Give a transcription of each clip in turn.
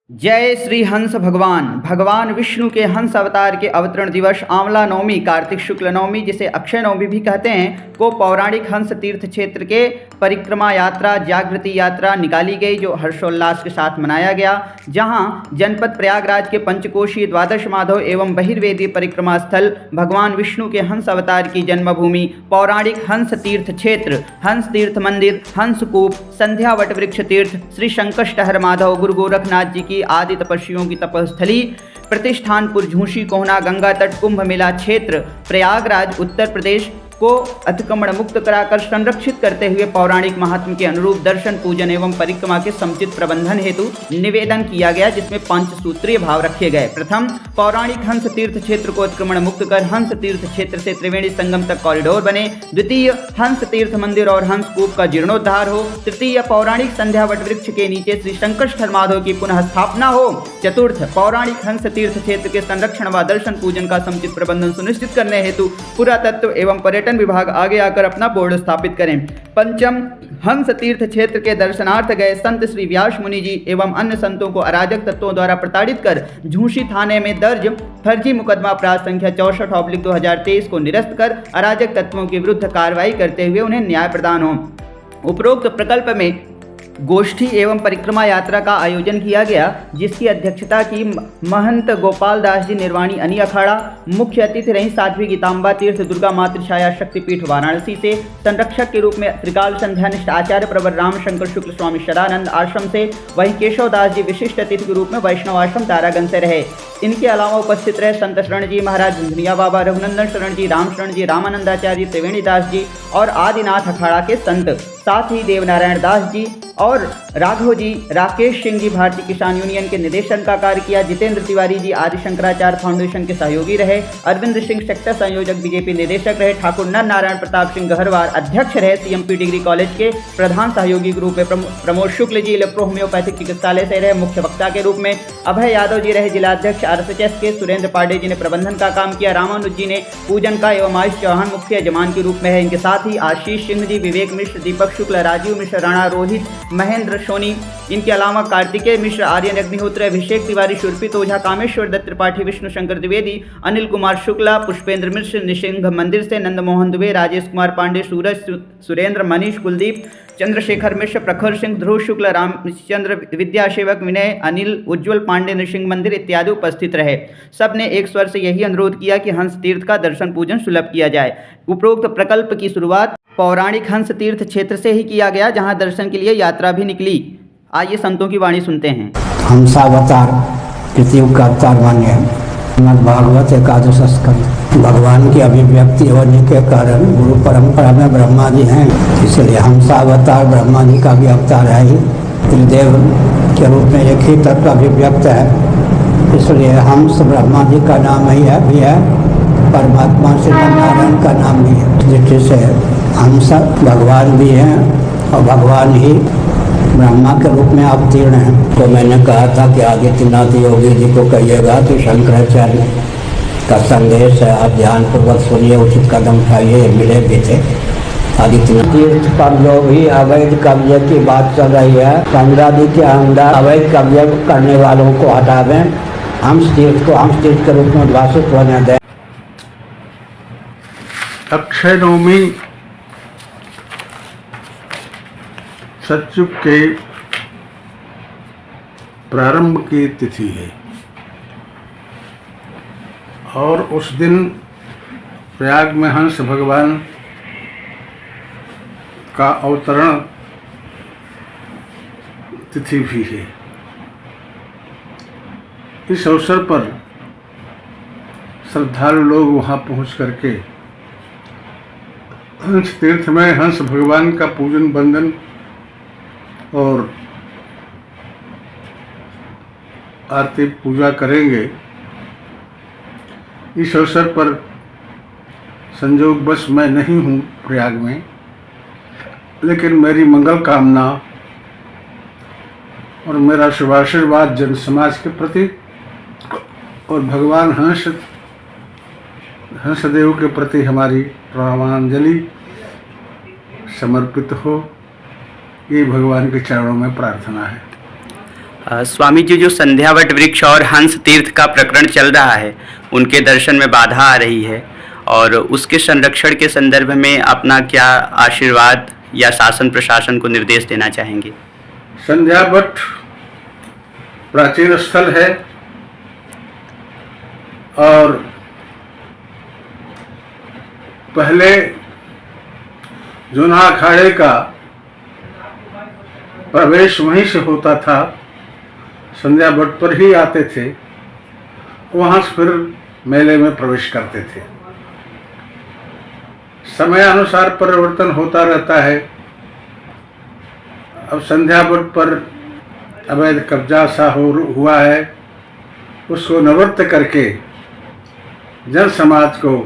जय श्री हंस भगवान। भगवान विष्णु के हंस अवतार के अवतरण दिवस आंवला नवमी कार्तिक शुक्ल नवमी जिसे अक्षय नवमी भी कहते हैं को पौराणिक हंस तीर्थ क्षेत्र के परिक्रमा यात्रा जागृति यात्रा निकाली गई, जो हर्षोल्लास के साथ मनाया गया। जहां जनपद प्रयागराज के पंचकोशीय द्वादश माधव एवं बहिर्वेदीय परिक्रमा स्थल भगवान विष्णु के हंस अवतार की जन्मभूमि पौराणिक हंस तीर्थ क्षेत्र, हंस तीर्थ मंदिर, हंसकूप, संध्या वट वृक्ष तीर्थ, श्री शंकरष्टहर माधव गुरु गोरखनाथ जी की आदि तपस्वियों की तपस्थली, प्रतिष्ठानपुर झूसी कोहना गंगा तट कुंभ मेला क्षेत्र प्रयागराज उत्तर प्रदेश को अतिक्रमण मुक्त कराकर संरक्षित करते हुए पौराणिक महात्म के अनुरूप दर्शन पूजन एवं परिक्रमा के समुचित प्रबंधन हेतु निवेदन किया गया, जिसमें 5 सूत्रीय भाव रखे गए। प्रथम, पौराणिक हंस तीर्थ क्षेत्र को अतिक्रमण मुक्त कर हंस तीर्थ क्षेत्र से त्रिवेणी संगम तक कॉरिडोर बने। द्वितीय, हंस तीर्थ मंदिर और हंस कूप का जीर्णोद्धार हो। तृतीय, पौराणिक संध्या वट वृक्ष के नीचे श्री शंकरष्टहर माधव की पुनः स्थापना हो। चतुर्थ, पौराणिक हंस तीर्थ क्षेत्र के संरक्षण व दर्शन पूजन का समुचित प्रबंधन सुनिश्चित करने हेतु पुरातत्व एवं पर्यटन विभाग आगे आकर अपना बोर्ड स्थापित करें। पंचम, हंस तीर्थ क्षेत्र के दर्शनार्थ गए संत श्री व्यास मुनि जी एवं अन्य संतों को अराजक तत्वों द्वारा प्रताड़ित कर झूसी थाने में दर्ज फर्जी मुकदमा अपराध संख्या 64/2023 को निरस्त कर अराजक तत्वों के विरुद्ध कार्रवाई करते हुए उन्हें न्याय प्रदान हो। उपरोक्त प्रकल्प में गोष्ठी एवं परिक्रमा यात्रा का आयोजन किया गया, जिसकी अध्यक्षता की महंत गोपाल दास जी निर्वाणी अनी अखाड़ा। मुख्य अतिथि रही साध्वी गीतांबा तीर्थ दुर्गा मातृछाया शक्तिपीठ वाराणसी से। संरक्षक के रूप में त्रिकाल संध्यानिष्ठ आचार्य प्रवर रामशंकर शुक्ल स्वामी शरानंद आश्रम से, वहीं केशव दास जी विशिष्ट अतिथि के रूप में वैष्णव आश्रम तारागंज से रहे। इनके अलावा उपस्थित रहे संत शरण जी महाराज झुंझुनिया बाबा, रघुनंदन शरण जी, राम शरण जी, रामानंदाचार्य, त्रिवेणी दास जी और आदिनाथ अखाड़ा के संत, साथ ही देवनारायण दास जी और राघव जी, राकेश सिंह जी भारतीय किसान यूनियन के निदेशन का कार्य किया। जितेंद्र तिवारी जी आदि शंकराचार्य फाउंडेशन के सहयोगी रहे। अरविंद सिंह सेक्टर संयोजक बीजेपी निदेशक रहे। ठाकुर नर नारायण प्रताप सिंह गहरवार अध्यक्ष रहे। सीएमपी डिग्री कॉलेज के प्रधान सहयोगी के रूप में प्रमोद शुक्ल जी इलेक्ट्रो होम्योपैथिक चिकित्सालय से रहे। मुख्य वक्ता के रूप में अभय यादव जी रहे। जिलाध्यक्ष आरएसएस के सुरेंद्र पांडे जी ने प्रबंधन का काम किया। रामानुज जी ने पूजन का एवं आयुष चौहान मुख्य यजमान के रूप में है। इनके साथ ही आशीष सिंह जी, विवेक मिश्र, दीपक शुक्ल, राजीव मिश्र, राणा रोहित, महेंद्र सोनी, इनके अलावा कार्तिकेय मिश्र, आर्यन अग्निहोत्र, अभिषेक तिवारी, शुरपित ओझा, कामेश्वर दत्त त्रिपाठी, विष्णु शंकर द्विवेदी, अनिल कुमार शुक्ला, पुष्पेंद्र मिश्र, निशिंग मंदिर से, नंदमोहन दुबे, राजेश कुमार पांडे, सूरज सुरेंद्र, मनीष कुलदीप, चंद्रशेखर मिश्र, प्रखर सिंह, ध्रुव शुक्ल, रामचंद्र विद्यासेवक, विनय, अनिल, उज्ज्वल पांडे, नृसिंह मंदिर इत्यादि उपस्थित रहे। सब ने एक स्वर से यही अनुरोध किया कि हंस तीर्थ का दर्शन पूजन सुलभ किया जाए। उपरोक्त प्रकल्प की शुरुआत पौराणिक हंस तीर्थ क्षेत्र से ही किया गया, जहां दर्शन के लिए यात्रा भी निकली। आइए संतों की वाणी सुनते हैं। हंसावतार कृतयुग का अवतार मान्य है। श्रीमद् भागवत एकादश स्कंद। भगवान की अभिव्यक्ति होने के कारण गुरु परंपरा में ब्रह्मा जी हैं, इसलिए हंसावतार ब्रह्मा जी का भी अवतार है ही। त्रिदेव के रूप में एक ही तत्व अभिव्यक्त है, इसलिए हंस ब्रह्मा जी का नाम ही है, परमात्मा श्री नारायण का नाम भी है। जिससे हंस भगवान भी हैं और भगवान ही ब्रह्मा के रूप में अवतीर्ण हैं। तो मैंने कहा था कि आदित्यनाथ योगी जी को कहिएगा कि शंकराचार्य का संदेश है, आप ध्यानपूर्वक सुनिए, उचित कदम उठाइए, मिले भी थे। आदित्यनाथ तीर्थ पर जो भी अवैध कब्जे की बात चल रही है, गंगा नदी के अंदर अवैध कब्जे करने वालों को हटा दें, हंस तीर्थ को हंस तीर्थ के रूप में उद्भाषित होने दें। अक्षय नवमी सतयुग के प्रारंभ की तिथि है और उस दिन प्रयाग में हंस भगवान का अवतरण तिथि भी है। इस अवसर पर श्रद्धालु लोग वहां पहुंच करके हंस तीर्थ में हंस भगवान का पूजन बंदन और आरती पूजा करेंगे। इस अवसर पर संयोगवश मैं नहीं हूँ प्रयाग में, लेकिन मेरी मंगल कामना और मेरा शुभाशीर्वाद जन समाज के प्रति और भगवान हंसदेव के प्रति हमारी प्रणामांजलि समर्पित हो, ये भगवान के चरणों में प्रार्थना है। स्वामी जी, जो संध्यावट वृक्ष और हंस तीर्थ का प्रकरण चल रहा है, उनके दर्शन में बाधा आ रही है और उसके संरक्षण के संदर्भ में अपना क्या आशीर्वाद या शासन प्रशासन को निर्देश देना चाहेंगे? संध्यावट प्राचीन स्थल है और पहले जूना अखाड़े का प्रवेश वहीं से होता था, संध्यावट पर ही आते थे, वहां से फिर मेले में प्रवेश करते थे। समय अनुसार परिवर्तन होता रहता है। अब संध्यावट पर अवैध कब्जा सा हुआ है, उसको निवृत्त करके जन समाज को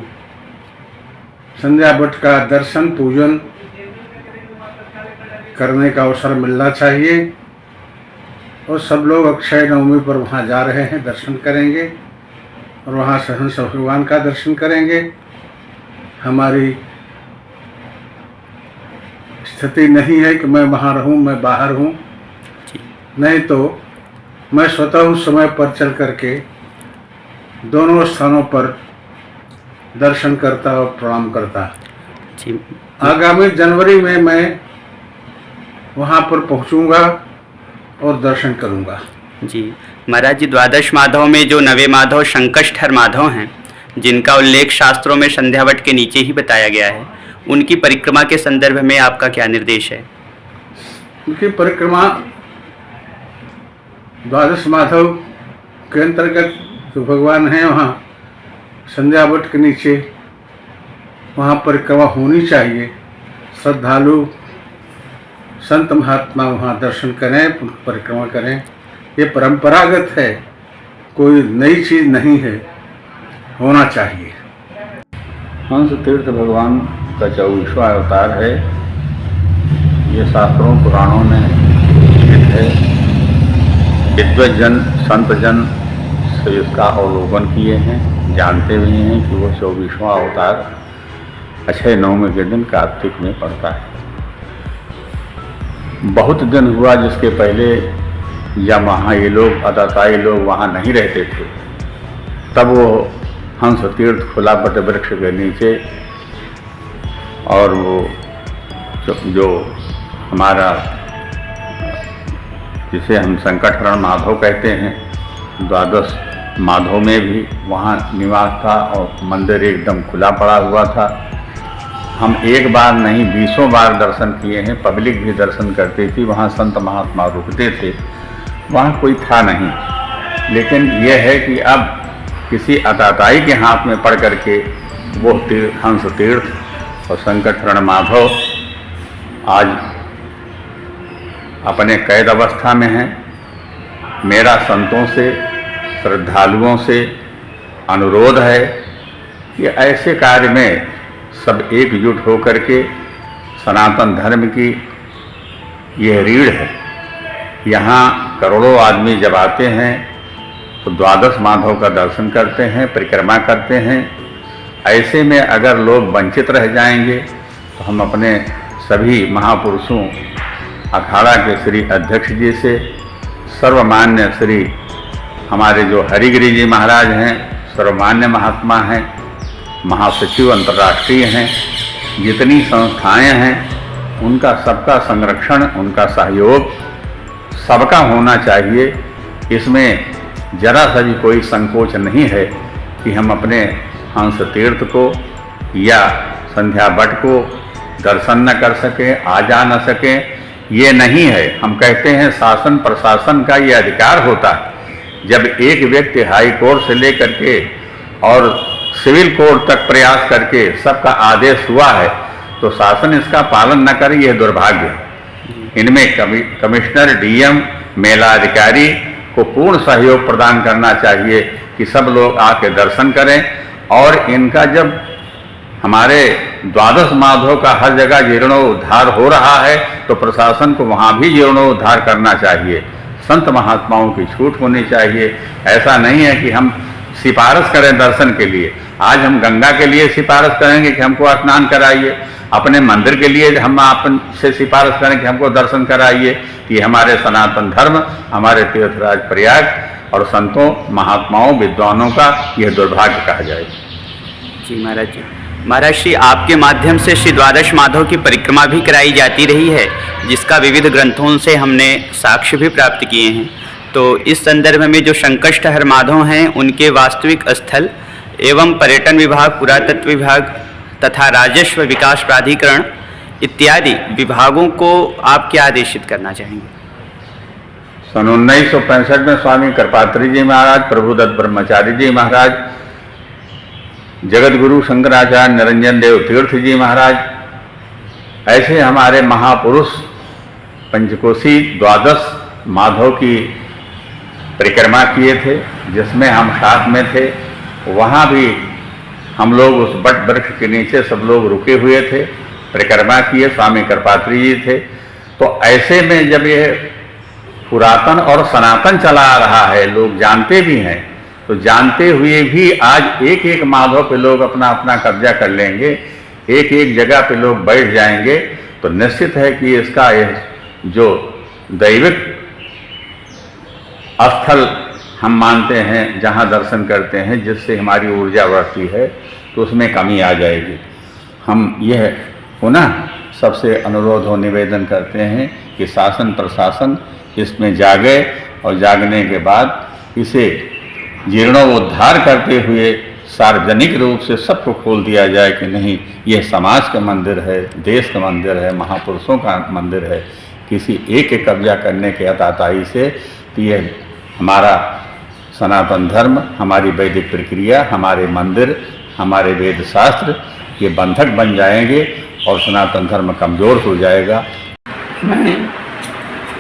संध्यावट का दर्शन पूजन करने का अवसर मिलना चाहिए और सब लोग अक्षय नवमी पर वहाँ जा रहे हैं, दर्शन करेंगे और वहाँ से हंस भगवान का दर्शन करेंगे। हमारी स्थिति नहीं है कि मैं वहाँ रहूँ, मैं बाहर हूँ, नहीं तो मैं स्वतः उस समय पर चल करके दोनों स्थानों पर दर्शन करता और प्रणाम करता। आगामी जनवरी में मैं वहाँ पर पहुँचूँगा और दर्शन करूँगा। जी महाराज जी, द्वादश माधव में जो नवे माधव शंकष्ठर माधव हैं, जिनका उल्लेख शास्त्रों में संध्यावट के नीचे ही बताया गया है, उनकी परिक्रमा के संदर्भ में आपका क्या निर्देश है? उनकी परिक्रमा द्वादश माधव के अंतर्गत जो भगवान हैं वहाँ संध्यावट के नीचे, वहाँ परिक्रमा होनी चाहिए। श्रद्धालु संत महात्मा वहाँ दर्शन करें, परिक्रमा करें, ये परंपरागत है, कोई नई चीज़ नहीं है, होना चाहिए। हंस तीर्थ भगवान का 24वां अवतार है। ये शास्त्रों पुराणों में लिखित है। विद्वज्जन संतजन से इसका अवलोकन किए हैं, जानते भी हैं कि वो 24वां अवतार अक्षय नवमी के दिन कार्तिक में पड़ता है। बहुत दिन हुआ जिसके पहले या वहाँ ये लोग अदाताई लोग वहाँ नहीं रहते थे, तब वो हंस तीर्थ खुला बट वृक्ष के नीचे, और वो जो हमारा जिसे हम संकटहरण माधव कहते हैं, द्वादश माधव में भी वहाँ निवास था और मंदिर एकदम खुला पड़ा हुआ था। हम एक बार नहीं 20 बार दर्शन किए हैं, पब्लिक भी दर्शन करती थी, वहाँ संत महात्मा रुकते थे, वहाँ कोई था नहीं। लेकिन यह है कि अब किसी अताताई के हाथ में पड़ करके वो हंस तीर्थ और संकटहरण माधव आज अपने कैद अवस्था में हैं। मेरा संतों से, श्रद्धालुओं से अनुरोध है कि ऐसे कार्य में सब एकजुट होकर के सनातन धर्म की यह रीढ़ है। यहाँ करोड़ों आदमी जब आते हैं तो द्वादश माधव का दर्शन करते हैं, परिक्रमा करते हैं। ऐसे में अगर लोग वंचित रह जाएंगे तो हम अपने सभी महापुरुषों, अखाड़ा के श्री अध्यक्ष जी से, सर्वमान्य श्री हमारे जो हरिगिरी जी महाराज हैं, सर्वमान्य महात्मा हैं, महासचिव अंतर्राष्ट्रीय हैं, जितनी संस्थाएं हैं, उनका सबका संरक्षण, उनका सहयोग सबका होना चाहिए। इसमें जरा सा भी कोई संकोच नहीं है कि हम अपने हंस तीर्थ को या संध्यावट को दर्शन न कर सकें, आ जा न सकें, ये नहीं है। हम कहते हैं शासन प्रशासन का ये अधिकार होता है। जब एक व्यक्ति हाई कोर्ट से लेकर के और सिविल कोर्ट तक प्रयास करके सबका आदेश हुआ है तो शासन इसका पालन न करे, यह दुर्भाग्य है। इनमें कमिश्नर, डीएम, मेला अधिकारी को पूर्ण सहयोग प्रदान करना चाहिए कि सब लोग आके दर्शन करें। और इनका जब हमारे द्वादश माधव का हर जगह जीर्णोद्धार हो रहा है तो प्रशासन को वहाँ भी जीर्णोद्धार करना चाहिए। संत महात्माओं की छूट होनी चाहिए। ऐसा नहीं है कि हम सिफारिश करें दर्शन के लिए। आज हम गंगा के लिए सिफारिश करेंगे कि हमको स्नान कराइए, अपने मंदिर के लिए हम आपसे सिफारिश करें कि हमको दर्शन कराइए। कि हमारे सनातन धर्म, हमारे तीर्थराज प्रयाग और संतों, महात्माओं, विद्वानों का यह दुर्भाग्य कहा जाए। जी महाराज जी। महाराज श्री आपके माध्यम से श्री द्वादश माधव की परिक्रमा भी कराई जाती रही है, जिसका विविध ग्रंथों से हमने साक्ष्य भी प्राप्त किए हैं। तो इस संदर्भ में जो संकष्टहर माधव हैं, उनके वास्तविक स्थल एवं पर्यटन विभाग, पुरातत्व विभाग तथा राजस्व विकास प्राधिकरण इत्यादि विभागों को आप क्या आदेशित करना चाहेंगे? सन 1965 में स्वामी कृपात्री जी महाराज, प्रभुदत्त ब्रह्मचारी जी महाराज, जगत गुरु शंकराचार्य निरंजन देव तीर्थ जी महाराज, ऐसे हमारे महापुरुष पंचकोशी द्वादश माधव की परिक्रमा किए थे, जिसमें हम साथ में थे। वहाँ भी हम लोग उस बट वृक्ष के नीचे सब लोग रुके हुए थे, परिक्रमा किए, स्वामी कृपात्री जी थे। तो ऐसे में जब ये पुरातन और सनातन चला आ रहा है, लोग जानते भी हैं, तो जानते हुए भी आज एक एक माधव पे लोग अपना अपना कब्जा कर लेंगे, एक एक जगह पे लोग बैठ जाएंगे, तो निश्चित है कि इसका यह जो दैविक स्थल हम मानते हैं, जहाँ दर्शन करते हैं, जिससे हमारी ऊर्जा बढ़ती है, तो उसमें कमी आ जाएगी। हम यह पुनः सबसे अनुरोध और निवेदन करते हैं कि शासन प्रशासन इसमें जागे और जागने के बाद इसे जीर्णोद्धार करते हुए सार्वजनिक रूप से सबको खोल दिया जाए कि नहीं, यह समाज का मंदिर है, देश का मंदिर है, महापुरुषों का मंदिर है। किसी एक के कब्जा करने के अताताई से तो यह हमारा सनातन धर्म, हमारी वैदिक प्रक्रिया, हमारे मंदिर, हमारे वेद शास्त्र ये बंधक बन जाएंगे और सनातन धर्म कमज़ोर हो जाएगा। मैं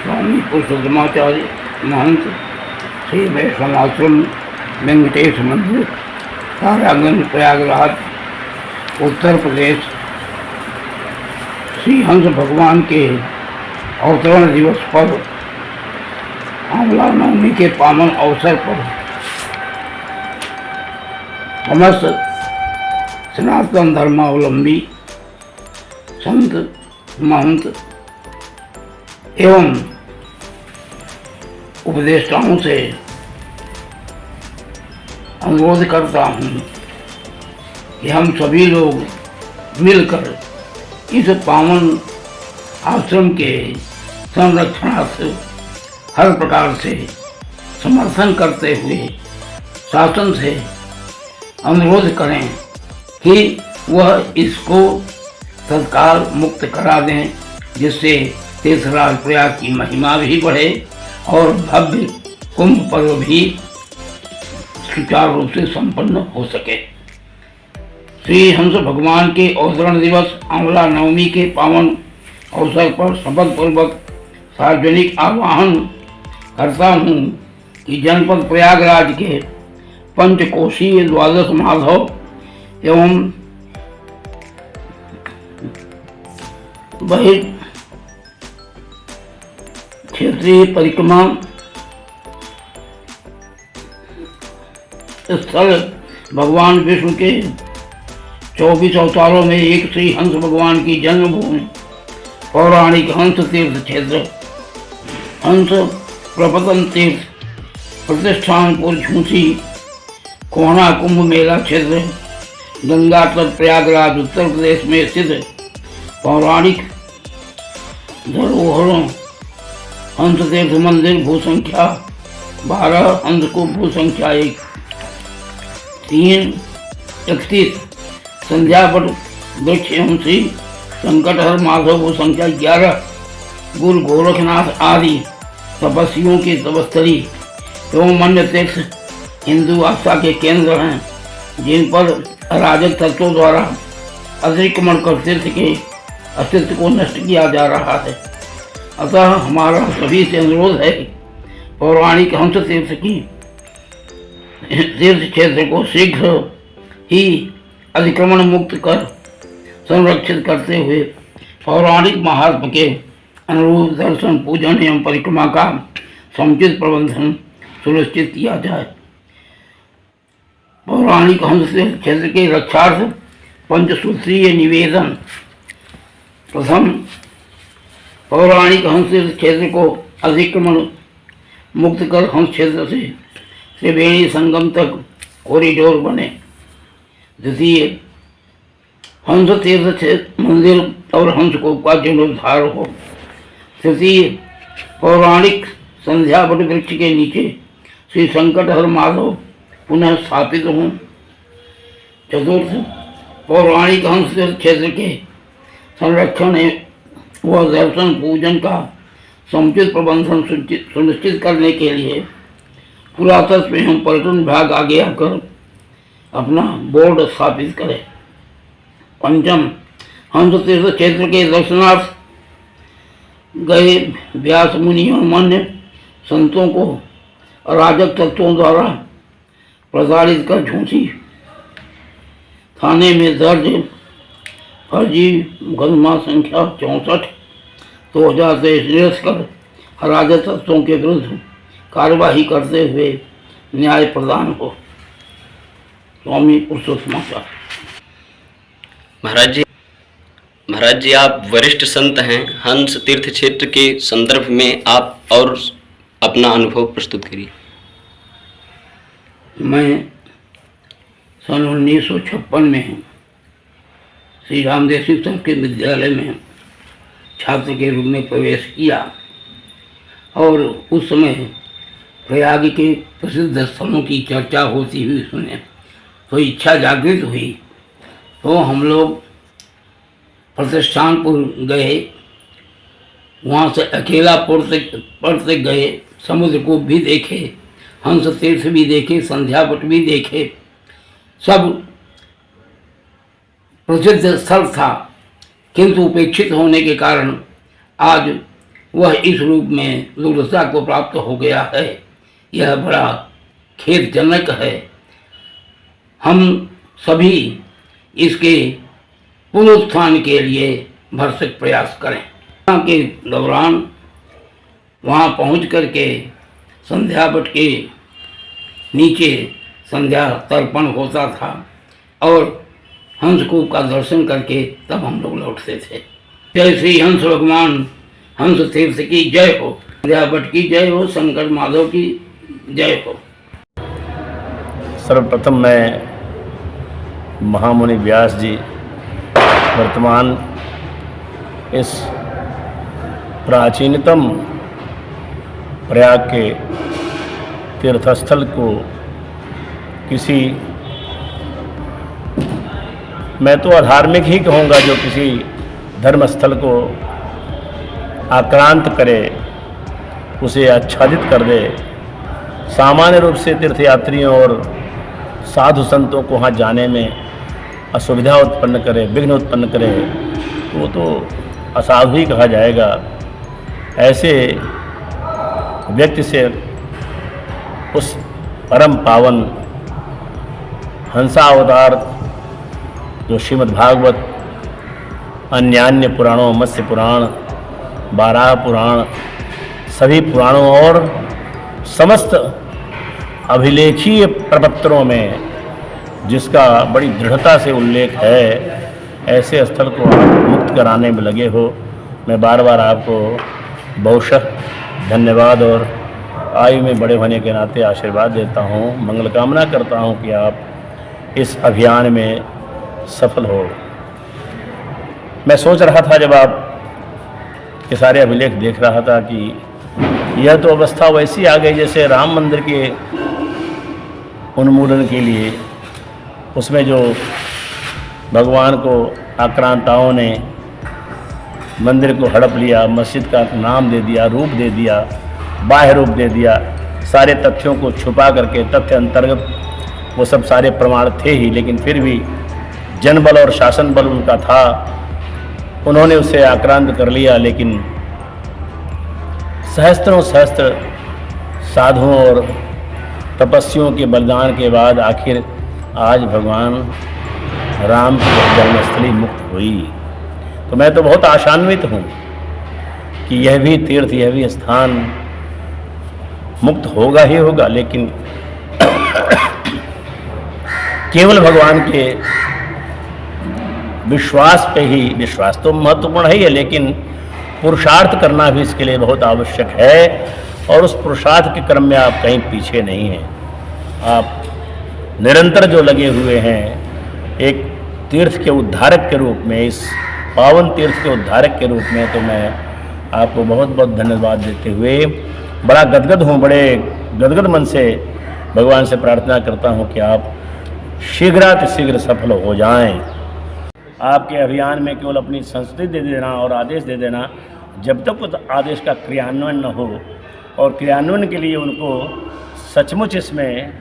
स्वामी पुरुषोत्तमाचार्य महंत श्री वैष्णवाश्रम वेंकटेश मंदिर, तारागंज, प्रयागराज, उत्तर प्रदेश, श्री हंस भगवान के अवतरण दिवस पर आंवला नवमी के पावन अवसर पर समस्त सनातन धर्मावलंबी संत, महंत एवं उपदेष्टाओं से अनुरोध करता हूँ कि हम सभी लोग मिलकर इस पावन आश्रम के संरक्षणार्थ हर प्रकार से समर्थन करते हुए शासन से अनुरोध करें कि वह इसको तत्काल मुक्त करा दें, जिससे तीर्थराज प्रयाग की महिमा भी बढ़े और भव्य कुंभ पर्व भी सुचारू रूप से संपन्न हो सके। श्री हंस भगवान के अवतरण दिवस आंवला नवमी के पावन अवसर पर शपथ पूर्वक सार्वजनिक आह्वान करता हूँ कि जनपद प्रयागराज के पंचकोशीय द्वादश माधव एवं बहिर क्षेत्रीय परिक्रमा स्थल भगवान विष्णु के 24 अवतारों में एक श्री हंस भगवान की जन्मभूमि पौराणिक हंस तीर्थ क्षेत्र, हंस प्रपतन तीर्थ प्रतिष्ठानपुर झूसी, कोहना कुंभ मेला क्षेत्र, गंगा तट प्रयागराज उत्तर प्रदेश में स्थित पौराणिक धरोहरों हंस तीर्थ मंदिर, भू संख्या 12, हंस को भू संख्या 1, 3, 31, संध्यापट वृक्ष एवं श्री संकटहर माधव, भू संख्या 11, गुरु गोरखनाथ आदि तपस्वियों की तपस्थली एवं अन्य तीर्थ हिंदू आस्था के केंद्र हैं, जिन पर अराजक तत्वों द्वारा अतिक्रमण कर तीर्थ के अस्तित्व को नष्ट किया जा रहा है। अतः हमारा सभी से अनुरोध है कि पौराणिक हंस तीर्थ की तीर्थ क्षेत्र को शीघ्र ही अतिक्रमण मुक्त कर संरक्षित करते हुए पौराणिक महात्म के अनुरूप दर्शन, पूजन एवं परिक्रमा का समुचित प्रबंधन सुनिश्चित किया जाए। पौराणिक हंस क्षेत्र के रक्षार्थ पंचसूत्रीय निवेदन। प्रथम, पौराणिक हंस क्षेत्र को अतिक्रमण मुक्त कर हंस क्षेत्र से त्रिवेणी संगम तक कॉरिडोर बने। द्वितीय, हंस तीर्थ मंदिर और हंसकूप का जीर्णोद्धार हो। तृतीय, पौराणिक संध्या वट वृक्ष के नीचे श्री संकटहर माधव पुनः स्थापित हों। चतुर्थ, पौराणिक हंस क्षेत्र के संरक्षण व दर्शन पूजन का समुचित प्रबंधन सुनिश्चित करने के लिए पुरातत्व एवं पर्यटन विभाग आगे आकर अपना बोर्ड स्थापित करे। पंचम, हंस तीर्थ क्षेत्र के दर्शनार्थ गए व्यास मुनि एवं अन्य संतों को अराजक तत्वों द्वारा प्रताड़ित कर झूठी थाने में दर्ज फर्जी मुकदमा संख्या 64 2023 निरस्त कर अराजक तत्वों के विरुद्ध कार्यवाही करते हुए न्याय प्रदान हो। स्वामी पुरुषोत्तमाचार्य। महाराज जी आप वरिष्ठ संत हैं, हंस तीर्थ क्षेत्र के संदर्भ में आप और अपना अनुभव प्रस्तुत करिए। मैं सन 1956 में श्री रामदेव सिंह संस्कृत विद्यालय में छात्र के रूप में प्रवेश किया और उस समय प्रयाग के प्रसिद्ध स्थलों की चर्चा होती हुई सुने तो इच्छा जागृत हुई। तो हम लोग प्रतिष्ठानपुर गए, वहाँ से अकेला पढ़ते गए, समुद्र को भी देखे, हंस तीर्थ भी देखे, संध्या वट भी देखे, सब प्रसिद्ध स्थल था। किंतु उपेक्षित होने के कारण आज वह इस रूप में दुर्दशा को प्राप्त हो गया है। यह बड़ा खेदजनक है। हम सभी इसके पुनरुत्थान के लिए भरसक प्रयास करें। के दौरान वहाँ पहुँच करके संध्या वट के नीचे संध्या तर्पण होता था और हंसकूप का दर्शन करके तब हम लोग लौटते थे। जय श्री हंस भगवान हंस तीर्थ की जय हो, संध्या वट की जय हो, शंकर माधव की जय हो। सर्वप्रथम मैं महामुनि व्यास जी वर्तमान इस प्राचीनतम प्रयाग के तीर्थस्थल को किसी, मैं तो अधार्मिक ही कहूँगा, जो किसी धर्मस्थल को आक्रांत करे, उसे आच्छादित कर दे, सामान्य रूप से तीर्थयात्रियों और साधु संतों को वहाँ जाने में असुविधा उत्पन्न करे, विघ्न उत्पन्न करे, तो वो तो असाधु ही कहा जाएगा। ऐसे व्यक्ति से उस परम पावन हंसावतार जो श्रीमद् भागवत, अन्यान्य पुराणों, मत्स्य पुराण, बारह पुराण, सभी पुराणों और समस्त अभिलेखीय प्रपत्रों में जिसका बड़ी दृढ़ता से उल्लेख है, ऐसे स्थल को आप मुक्त कराने में लगे हो। मैं बार बार आपको बहुशः धन्यवाद और आयु में बड़े होने के नाते आशीर्वाद देता हूँ, मंगल कामना करता हूँ कि आप इस अभियान में सफल हो। मैं सोच रहा था जब आप ये सारे अभिलेख देख रहा था कि यह तो अवस्था वैसी आ गई जैसे राम मंदिर के उन्मूलन के लिए उसमें जो भगवान को आक्रांताओं ने मंदिर को हड़प लिया, मस्जिद का नाम दे दिया, रूप दे दिया, बाह्य रूप दे दिया, सारे तथ्यों को छुपा करके, तथ्य अंतर्गत वो सब सारे प्रमाण थे ही, लेकिन फिर भी जनबल और शासन बल उनका था, उन्होंने उसे आक्रांत कर लिया। लेकिन सहस्त्रों सहस्त्र साधुओं और तपस्वियों के बलिदान के बाद आखिर आज भगवान राम की जन्मस्थली मुक्त हुई। तो मैं तो बहुत आशान्वित हूँ कि यह भी तीर्थ, यह भी स्थान मुक्त होगा ही होगा। लेकिन केवल भगवान के विश्वास पे ही, विश्वास तो महत्वपूर्ण है, लेकिन पुरुषार्थ करना भी इसके लिए बहुत आवश्यक है। और उस पुरुषार्थ के क्रम में आप कहीं पीछे नहीं हैं, आप निरंतर जो लगे हुए हैं एक तीर्थ के उद्धारक के रूप में, इस पावन तीर्थ के उद्धारक के रूप में। तो मैं आपको बहुत बहुत धन्यवाद देते हुए बड़ा गदगद हूँ, बड़े गदगद मन से भगवान से प्रार्थना करता हूँ कि आप शीघ्रातिशीघ्र सफल हो जाएं। आपके अभियान में केवल अपनी संस्तुति दे देना और आदेश दे देना, जब तक उस आदेश का क्रियान्वयन न हो, और क्रियान्वयन के लिए उनको सचमुच इसमें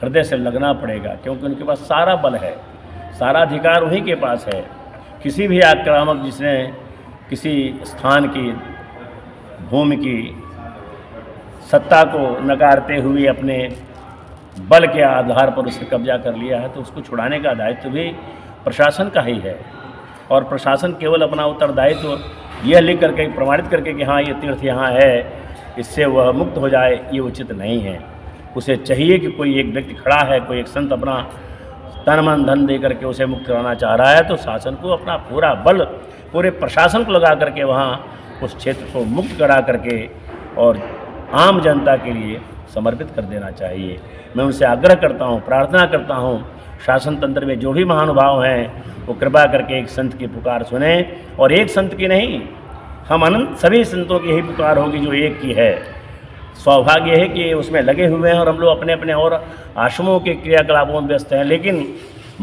हृदय से लगना पड़ेगा, क्योंकि उनके पास सारा बल है, सारा अधिकार उन्हीं के पास है। किसी भी आक्रामक जिसने किसी स्थान की, भूमि की सत्ता को नकारते हुए अपने बल के आधार पर उसे कब्जा कर लिया है, तो उसको छुड़ाने का दायित्व भी प्रशासन का ही है। और प्रशासन केवल अपना उत्तरदायित्व यह लिख करके, प्रमाणित करके कि हाँ ये तीर्थ यहाँ है, इससे वह मुक्त हो जाए, ये उचित नहीं है। उसे चाहिए कि कोई एक व्यक्ति खड़ा है, कोई एक संत अपना तन मन धन दे करके उसे मुक्त कराना चाह रहा है, तो शासन को अपना पूरा बल, पूरे प्रशासन को लगा करके वहाँ उस क्षेत्र को मुक्त करा करके और आम जनता के लिए समर्पित कर देना चाहिए। मैं उनसे आग्रह करता हूँ, प्रार्थना करता हूँ, शासन तंत्र में जो भी महानुभाव हैं वो कृपा करके एक संत की पुकार सुने, और एक संत की नहीं, हम अनंत सभी संतों की ही पुकार होगी जो एक की है। सौभाग्य है कि उसमें लगे हुए हैं और हम लोग अपने अपने और आश्रमों के क्रियाकलापों में व्यस्त हैं, लेकिन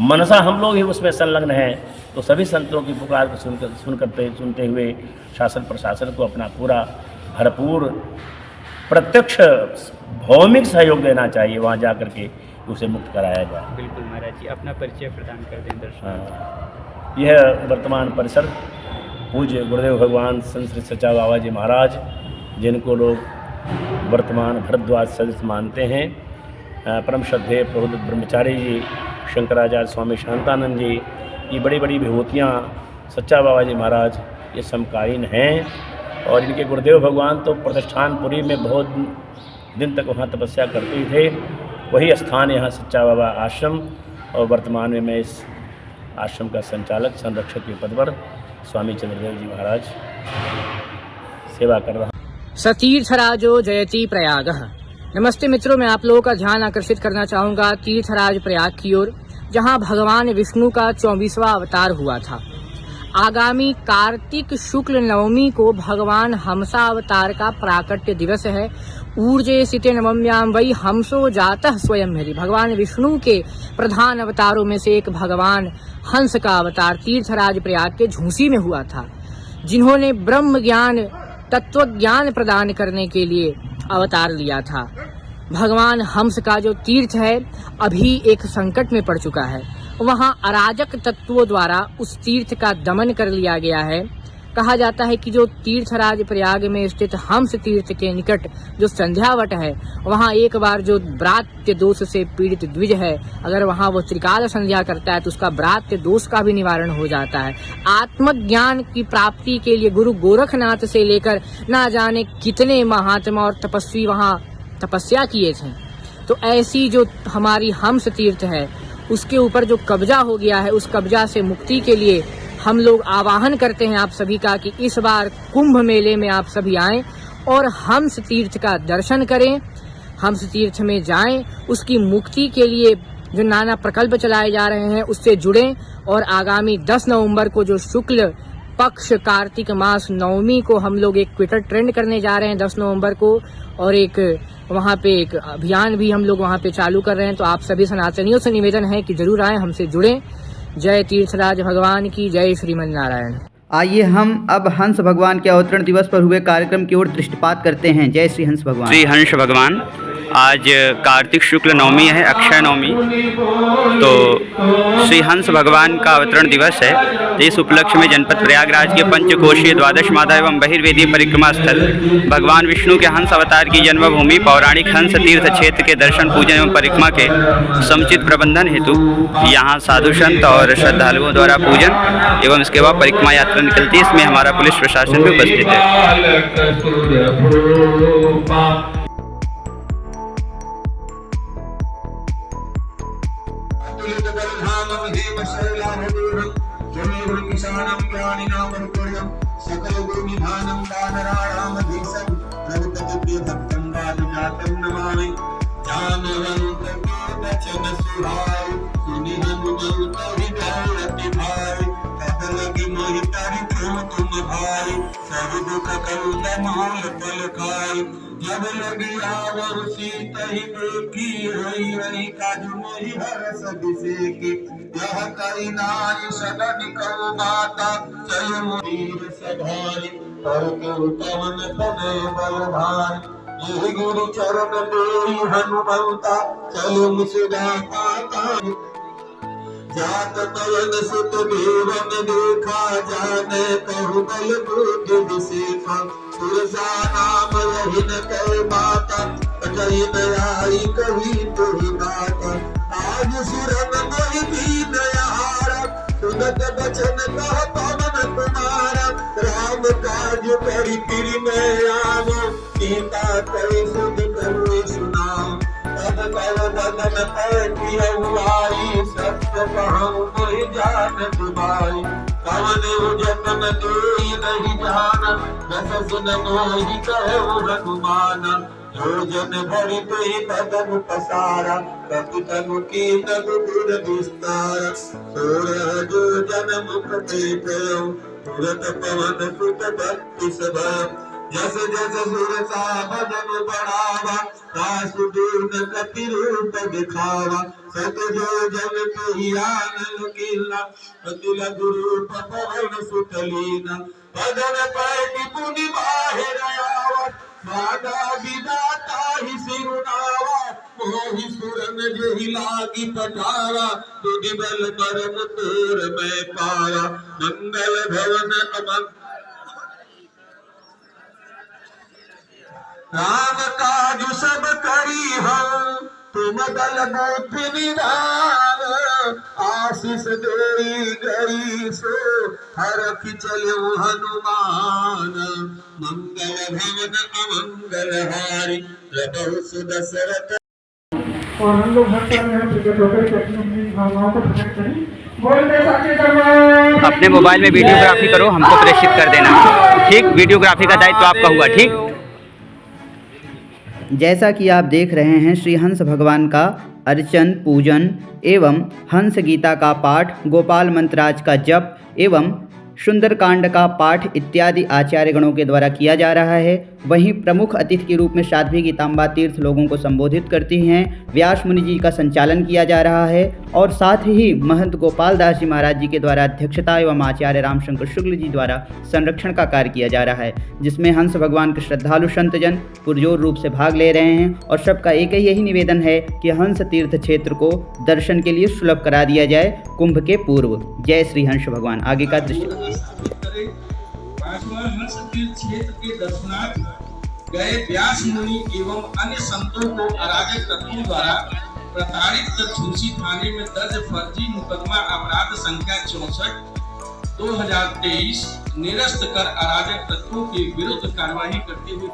मनसा हम लोग ही उसमें संलग्न हैं। तो सभी संतों की पुकार को सुनते हुए शासन प्रशासन को अपना पूरा भरपूर प्रत्यक्ष भौमिक सहयोग देना चाहिए, वहाँ जा कर के उसे मुक्त कराया जाए। बिल्कुल महाराज जी, अपना परिचय प्रदान कर दें दर्शकों। यह वर्तमान परिसर पूज्य गुरुदेव भगवान संत श्री सच्चा बाबा जी महाराज, जिनको लोग वर्तमान भरद्वाज सदस्य मानते हैं, परम श्रद्धेय प्रबुद्ध ब्रह्मचारी जी, शंकराचार्य स्वामी शांतानंद जी, ये बड़ी बड़ी विभूतियाँ सच्चा बाबा जी महाराज ये समकालीन हैं। और इनके गुरुदेव भगवान तो प्रतिष्ठानपुरी में बहुत दिन तक वहाँ तपस्या करते थे, वही स्थान यहाँ सच्चा बाबा आश्रम, और वर्तमान में मैं इस आश्रम का संचालक संरक्षक के पद पर स्वामी चंद्रदेव जी महाराज सेवा कर रहा हूँ। सतीर्थराजो जयति प्रयागः। नमस्ते मित्रों, मैं आप लोगों का ध्यान आकर्षित करना चाहूँगा तीर्थराज प्रयाग की ओर, जहाँ भगवान विष्णु का 24वां अवतार हुआ था। आगामी कार्तिक शुक्ल नवमी को भगवान हंसा अवतार का प्राकट्य दिवस है। ऊर्जे सिते नवम्याम वही हंसो जातः स्वयं हरि। भगवान विष्णु के प्रधान अवतारों में से एक भगवान हंस का अवतार तीर्थराज प्रयाग के झूंसी में हुआ था, जिन्होंने ब्रह्म ज्ञान, तत्व ज्ञान प्रदान करने के लिए अवतार लिया था। भगवान हंस का जो तीर्थ है अभी एक संकट में पड़ चुका है। वहाँ अराजक तत्वों द्वारा उस तीर्थ का दमन कर लिया गया है। कहा जाता है कि जो तीर्थराज प्रयाग में स्थित हंस तीर्थ के निकट जो संध्यावट है, वहाँ एक बार जो ब्रात्य दोष से पीड़ित द्विज है, अगर वहाँ वो त्रिकाल संध्या करता है तो उसका ब्रात्य दोष का भी निवारण हो जाता है। आत्मज्ञान की प्राप्ति के लिए गुरु गोरखनाथ से लेकर ना जाने कितने महात्मा और तपस्वी वहाँ तपस्या किए थे। तो ऐसी जो हमारी हंस तीर्थ है उसके ऊपर जो कब्जा हो गया है, उस कब्जा से मुक्ति के लिए हम लोग आवाहन करते हैं आप सभी का कि इस बार कुंभ मेले में आप सभी आएं और हंस तीर्थ का दर्शन करें, हंस तीर्थ में जाएं, उसकी मुक्ति के लिए जो नाना प्रकल्प चलाए जा रहे हैं उससे जुड़ें। और आगामी 10 नवंबर को जो शुक्ल पक्ष कार्तिक मास नवमी को हम लोग एक ट्विटर ट्रेंड करने जा रहे हैं 10 नवंबर को, और एक वहाँ पे एक अभियान भी हम लोग वहाँ पे चालू कर रहे हैं। तो आप सभी सनातनियों से निवेदन है कि जरूर आएं, हमसे जुड़ें। जय तीर्थराज भगवान की जय, श्रीमन नारायण। आइए हम अब हंस भगवान के अवतरण दिवस पर हुए कार्यक्रम की ओर दृष्टिपात करते हैं। जय श्री हंस भगवान। श्री हंस भगवान, आज कार्तिक शुक्ल नवमी है, अक्षय नवमी, तो श्री हंस भगवान का अवतरण दिवस है। इस उपलक्ष्य में जनपद प्रयागराज के पंचकोशीय द्वादश माता एवं बहिर्वेदीय परिक्रमा स्थल भगवान विष्णु के हंस अवतार की जन्मभूमि पौराणिक हंस तीर्थ क्षेत्र के दर्शन पूजन एवं परिक्रमा के समुचित प्रबंधन हेतु यहाँ साधु संत और श्रद्धालुओं द्वारा पूजन एवं इसके बाद परिक्रमा यात्रा निकलती है। इसमें हमारा पुलिस प्रशासन भी उपस्थित है। किसानम ज्ञानिनाम अनुकूल्यम सकल गुरु निधानम दानराणाम धीसम प्रवृत्ति प्रिय भक्तम जातम नमामि ज्ञानवंत वचन सुहाय सुनि हनुमंत हृदय अति भाई कब लगी मोहि तारि तुम भाई सब दुख करुण माल फल खाई जब लगी आवह सीता ही देखी हई हई काजू मोहि हरस बिसेकी यह करी नारी सदन कौ माता चल मुनीर सभारी पर के पवन तने बल भारी यह गुरु चरण देई हनुमंता चल मुसदा पाता जात पवन सुत देवन देखा जाने कहु बल बुद्धि विशेषा तुलसा नाम रहिन कह माता कही दयाई कही तुहि माता आज सुरन मोहि दीन यारा सुनत बचन कह पवन कुमारा राम काज करि फिर मैं आवो सीता कहि सुध करुँ सुनाओ तब कव बदन पर पियउआई सत्य कहूँ मोहि जान तुम्हारी कवन जतन देई नहीं जान दस सुन मोहि कहु हनुमान योजन भरि तुहि बदन पसारा कपि तनु कीनत गुर विस्तार 16 योजन मुख ते कयो तुरत पवन सुत भक्ति सभा जस जस सुरसा बदन बढ़ावा वासुदेव कपि रूप दिखावा सत जो जन कहि आनन कीला अतुल गुरु पवन सुत लीना बदन पैटि पुनि बाहिर आवा माता विदाता ही सिरुनावा मोहि सुरन जेहि लागी पठावा तुधि बल परम तोर मैं पाया मंगल भवन अमन राम काज सब करी हम तुम दल गोप निधान आशीष देई गई सो हरख चलो हनुमान मंगल भवन अमंगल हारी लबहु सुदशरथ और हम लोग हर समय यहाँ प्रकट होकर के अपनी भावनाओं को प्रकट करें। बोलते साचे दरबार। अपने मोबाइल में वीडियोग्राफी करो, हमको प्रेषित कर देना, ठीक। वीडियोग्राफी का दायित्व आपका हुआ, ठीक। जैसा कि आप देख रहे हैं, श्री हंस भगवान का अर्चन, पूजन एवं हंस गीता का पाठ, गोपाल मंत्राज का जप एवं सुंदरकांड का पाठ इत्यादि आचार्य गणों के द्वारा किया जा रहा है। वहीं प्रमुख अतिथि के रूप में साध्वी गीतांबा तीर्थ लोगों को संबोधित करती हैं। व्यास मुनि जी का संचालन किया जा रहा है और साथ ही महंत गोपाल दास जी महाराज जी के द्वारा अध्यक्षता एवं आचार्य रामशंकर शुक्ल जी द्वारा संरक्षण का कार्य किया जा रहा है, जिसमें हंस भगवान के श्रद्धालु संतजन पुरजोर रूप से भाग ले रहे हैं। और सबका एक ही यही निवेदन है कि हंस तीर्थ क्षेत्र को दर्शन के लिए सुलभ करा दिया जाए कुंभ के पूर्व। जय श्री हंस भगवान। आगे का दृश्य हंस तीर्थ क्षेत्र के दर्शनार्थ गए व्यास मुनि एवं अन्य संतों को अराजक तत्वों द्वारा प्रताड़ित कर झूसी थाने में दर्ज फर्जी मुकदमा अपराध संख्या 64/2023 निरस्त कर अराजक तत्वों के विरुद्ध कार्यवाही करते हुए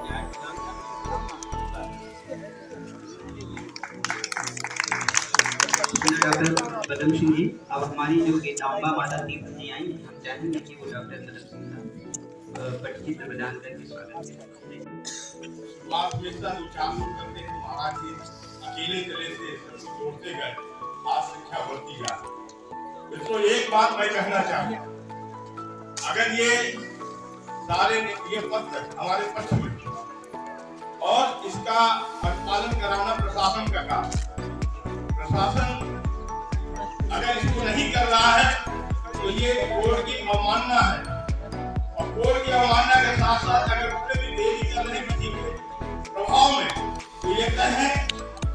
डॉक्टर बदम सिंह जी, अब हमारी जो गीतांबा माता तीर्थ जी आई, हम चाहेंगे कि वो डॉक्टर बदम सिंह का परिचित प्रदान करके स्वागत करें। महाराज जी अकेले चले थे, जोड़ते गए, आज संख्या बढ़ती जा। तो एक बात मैं कहना चाहूँगा, अगर ये सारे ये पत्र हमारे पक्ष में और इसका पालन कराना प्रशासन का काम, प्रशासन अगर इसको नहीं कर रहा है तो ये कोर्ट की अवमानना है। और कोर्ट की अवमानना के साथ साथ अगर उससे भी देरी कर रहे किसी के प्रभाव में, तो ये कहें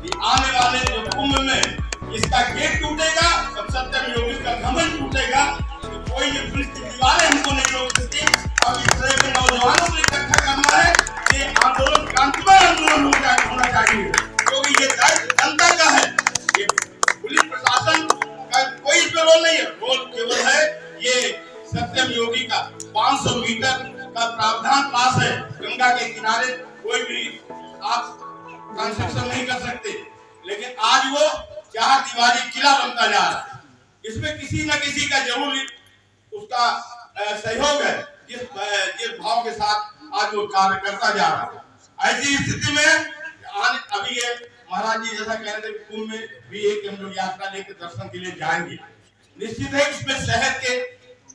कि आने वाले जो कुंभ में इसका गेट टूटेगा, सब सत्यम योगी का घमंड टूटेगा, तो कोई ये पुलिस की दीवारें हमको नहीं रोक सकती। और इस तरह के नौजवानों को इकट्ठा करना है, ये आंदोलन क्रांतिमय आंदोलन होना चाहिए, क्योंकि ये जनता का है। ये पुलिस प्रशासन का कोई इसमें रोल नहीं है, रोल केवल है ये सत्यम योगी का 500 मीटर का प्रावधान पास है। गंगा के किनारे कोई भी आप कंस्ट्रक्शन नहीं कर सकते, लेकिन आज वो चार दीवारी किला बनता जा रहा है। इसमें किसी न किसी का जरूर उसका सहयोग है, जिस भाव के साथ आज वो कार्य करता जा रहा है। ऐसी स्थिति में अभी ये महाराज जी जैसा कह रहे थे कुंभ में भी एक हम लोग यात्रा लेकर दर्शन के लिए जाएंगे। निश्चित है इसमें शहर के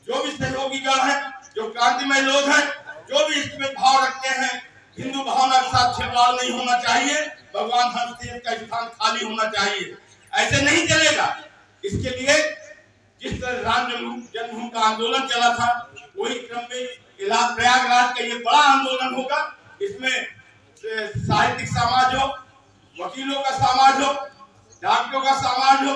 जो भी सहयोगीगण हैं, जो क्रांतिमय लोग हैं, जो भी इसमें भाव रखते हैं, हिंदू भावना के साथ खिलवाड़ नहीं होना चाहिए, भगवान हंसदेव का स्थान खाली होना चाहिए, ऐसे नहीं चलेगा। इसके लिए जिस तरह राम जन्मभूमि का आंदोलन चला था, वही क्रम में प्रयागराज का ये बड़ा आंदोलन होगा। इसमें साहित्यिक समाज हो, वकीलों का समाज हो, डॉक्टरों का समाज हो,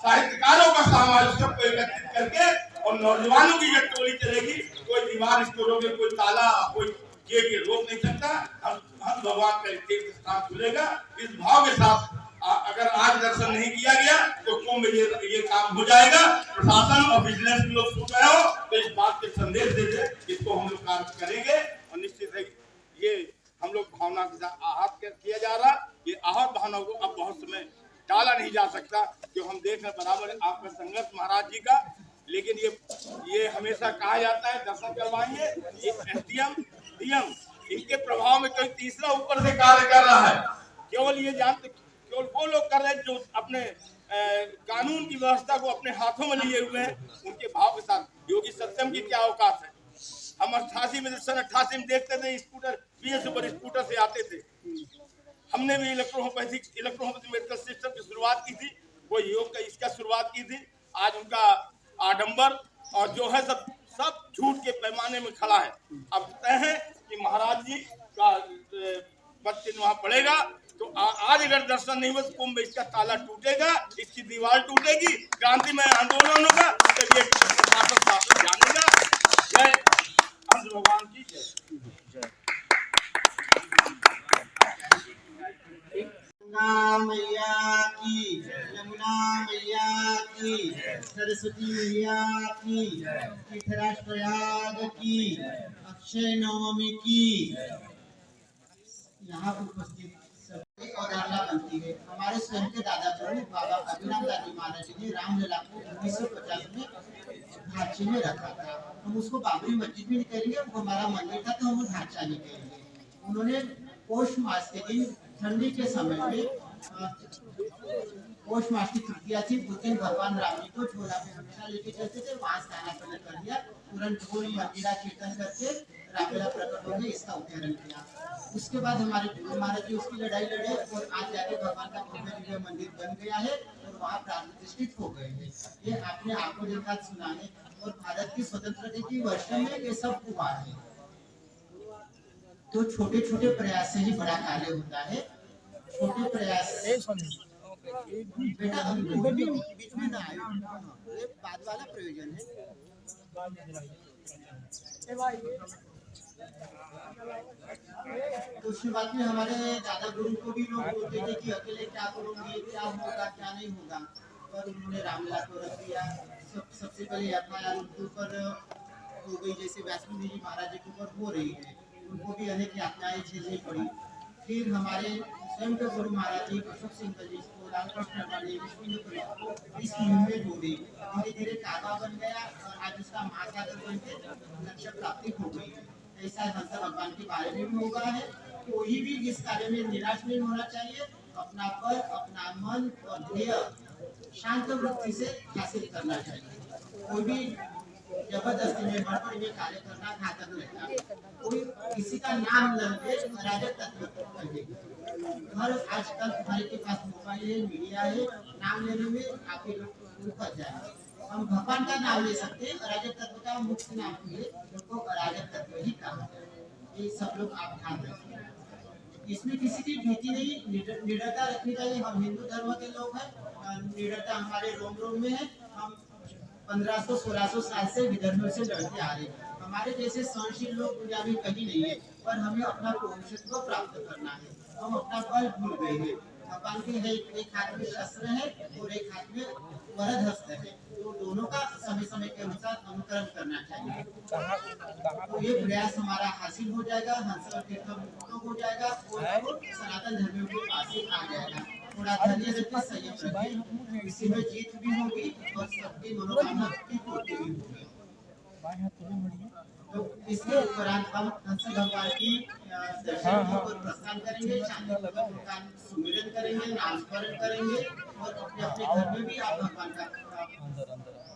साहित्यकारों का समाज, सबको एकत्रित करके और नौजवानों की जब टोली चलेगी, कोई दीवार इसको रोके, कोई ताला, कोई गेट रोक नहीं सकता। हम भगवान का तीर्थ स्थान खुलेगा। इस भाव के साथ अगर आज दर्शन नहीं किया गया तो कुंभ में ये काम हो जाएगा। प्रशासन और विजिलेंस लोग सुन रहे हो तो इस बात के संदेश दे दे, इसको हम लोग कार्य करेंगे। और निश्चित है ये हम लोग भावना के साथ आहत किया जा रहा, ये आहत भावना को अब बहुत समय टाला नहीं जा सकता। जो हम देख रहे बराबर आपका संघर्ष महाराज जी का, लेकिन ये हमेशा कहा जाता है दर्शन करवाएंगे, ये एसडीएम डीएम इनके प्रभाव में कोई तीसरा ऊपर से कार्य कर रहा है। केवल ये जानते, केवल वो लोग कर रहे हैं जो अपने कानून की व्यवस्था को अपने हाथों में लिए हुए हैं, उनके भाव के साथ। योगी सत्यम की क्या औकात है। हम 88 में सन 88 में देखते थे स्कूटर बीएस पर स्कूटर से आते थे। हमने भी इलेक्ट्रोहोपैथिक मेडिकल सिस्टम की शुरुआत की थी, वो योग का इसका शुरुआत की थी। आज उनका आडंबर और जो है सब झूठ के पैमाने में खड़ा है। अब तय है कि महाराज जी का बच्चे वहां पड़ेगा, तो आज अगर दर्शन नहीं हुआ तो कुंभ इसका ताला टूटेगा, इसकी दीवार टूटेगी, क्रांति में आंदोलन होगा, तब ये जानेगा। जय हंस भगवान की जय। गंगा मैया की, यमुना मैया की, सरस्वती मैया की, तीर्थराज प्रयाग की, अक्षय नवमी की। यहाँ उपस्थित सभी अवधारणा बनती है। हमारे स्वयं के दादा प्रभु बाबा अभिनव दादी महाराज जी ने रामलला को 1950 में ढांचे में रखा था। हम उसको बाबरी मस्जिद भी नहीं कहेंगे, वो हमारा मंदिर था तो हम ढांचा नहीं कहेंगे। उन्होंने पौष मास के दिन ठंडी के समय में पौष मास की तृतीया थी, उस दिन भगवान राम जी को झोला में हमेशा लेके चलते थे। वहां स्नान कर दिया, तुरंत ढोल मंजीरा कीर्तन करके रामलला प्रकट हो गए, इसका उच्चारण किया। उसके बाद हमारे जी उसकी लड़ाई लड़े और आज जाके भगवान का भव्य दिव्य मंदिर बन गया है और वहाँ प्राण प्रतिष्ठित हो गए हैं। ये आपने आंखों देखा सुना है। और भारत की स्वतंत्रता की वर्ष में ये सब हुआ है। तो छोटे छोटे प्रयास से ही बड़ा कार्य होता है। छोटे प्रयास बेटा बीच में ना आए, ये बाद वाला प्रयोजन है। तो शुरुआत में हमारे दादा गुरु को भी लोग बोलते थे कि अकेले क्या करोगे, क्या होगा क्या नहीं होगा, पर उन्होंने रामलला को रख दिया। सबसे पहले एफआईआर उनके ऊपर हो गई, जैसे वैष्णो देवी महाराज के ऊपर हो रही है, उनको भी अनेक यातनाएं झेलनी पड़ी। फिर हमारे स्वयं के गुरु महाराज जी अशोक सिंह जी को रामकृष्ण को इस मुहिम में जोड़ी, धीरे धीरे काबा बन गया और आज उसका महासागर बन के लक्ष्य प्राप्ति हो गई है। ऐसा हंस भगवान के बारे में भी होगा है। कोई भी इस कार्य में निराश नहीं होना चाहिए। अपना पद, अपना मन और ध्येय शांत वृत्ति से हासिल करना चाहिए। कोई भी जबरदस्ती में हड़बड़ी में कार्य करना घातक रहता है। कोई किसी का नाम लेके अराजक तत्व करेगा। हर आजकल हमारे के पास मोबाइल है, मीडिया है, नाम लेने में आप लोग फंस जाएंगे। हम भगवान का नाम ले सकते हैं, अराजक तत्व का मुख्य नाम है, उनको अराजक तत्व ही कहा है। ये सब लोग आप ध्यान रखें। इसमें किसी की भीति नहीं, निडरता रखनी चाहिए। हम हिंदू धर्म के लोग हैं, निडरता हमारे रोम रोम में है। हम 1500-1600 साल से विधर्मियों से लड़ते आ रहे हैं। हमारे जैसे सहनशील लोग दुनिया में कहीं नहीं है, पर हमें अपना पौरुषत्व प्राप्त करना है। हम अपना बल भूल गए हैं। भगवान के है एक हाथ में शस्त्र है और एक हाथ में वरद हस्त है, तो दोनों का समय समय के अनुसार अनुकरण करना चाहिए। तो ये प्रयास हमारा हासिल हो जाएगा, हंस तीर्थ मुक्त हो जाएगा और सनातन धर्मियों के पास ही आ जाएगा। थोड़ा धैर्य रखिए, संयम रखिए, इसी में जीत भी होगी और सबकी मनोकामना की पूर्ति भी होगी। तो इसके उपरांत हम हंस भगवान की दर्शन और प्रस्थान करेंगे, शांतिपूर्वक उनका सुमिरन करेंगे, नाम स्मरण करेंगे और अपने अपने घर में भी आप भगवान का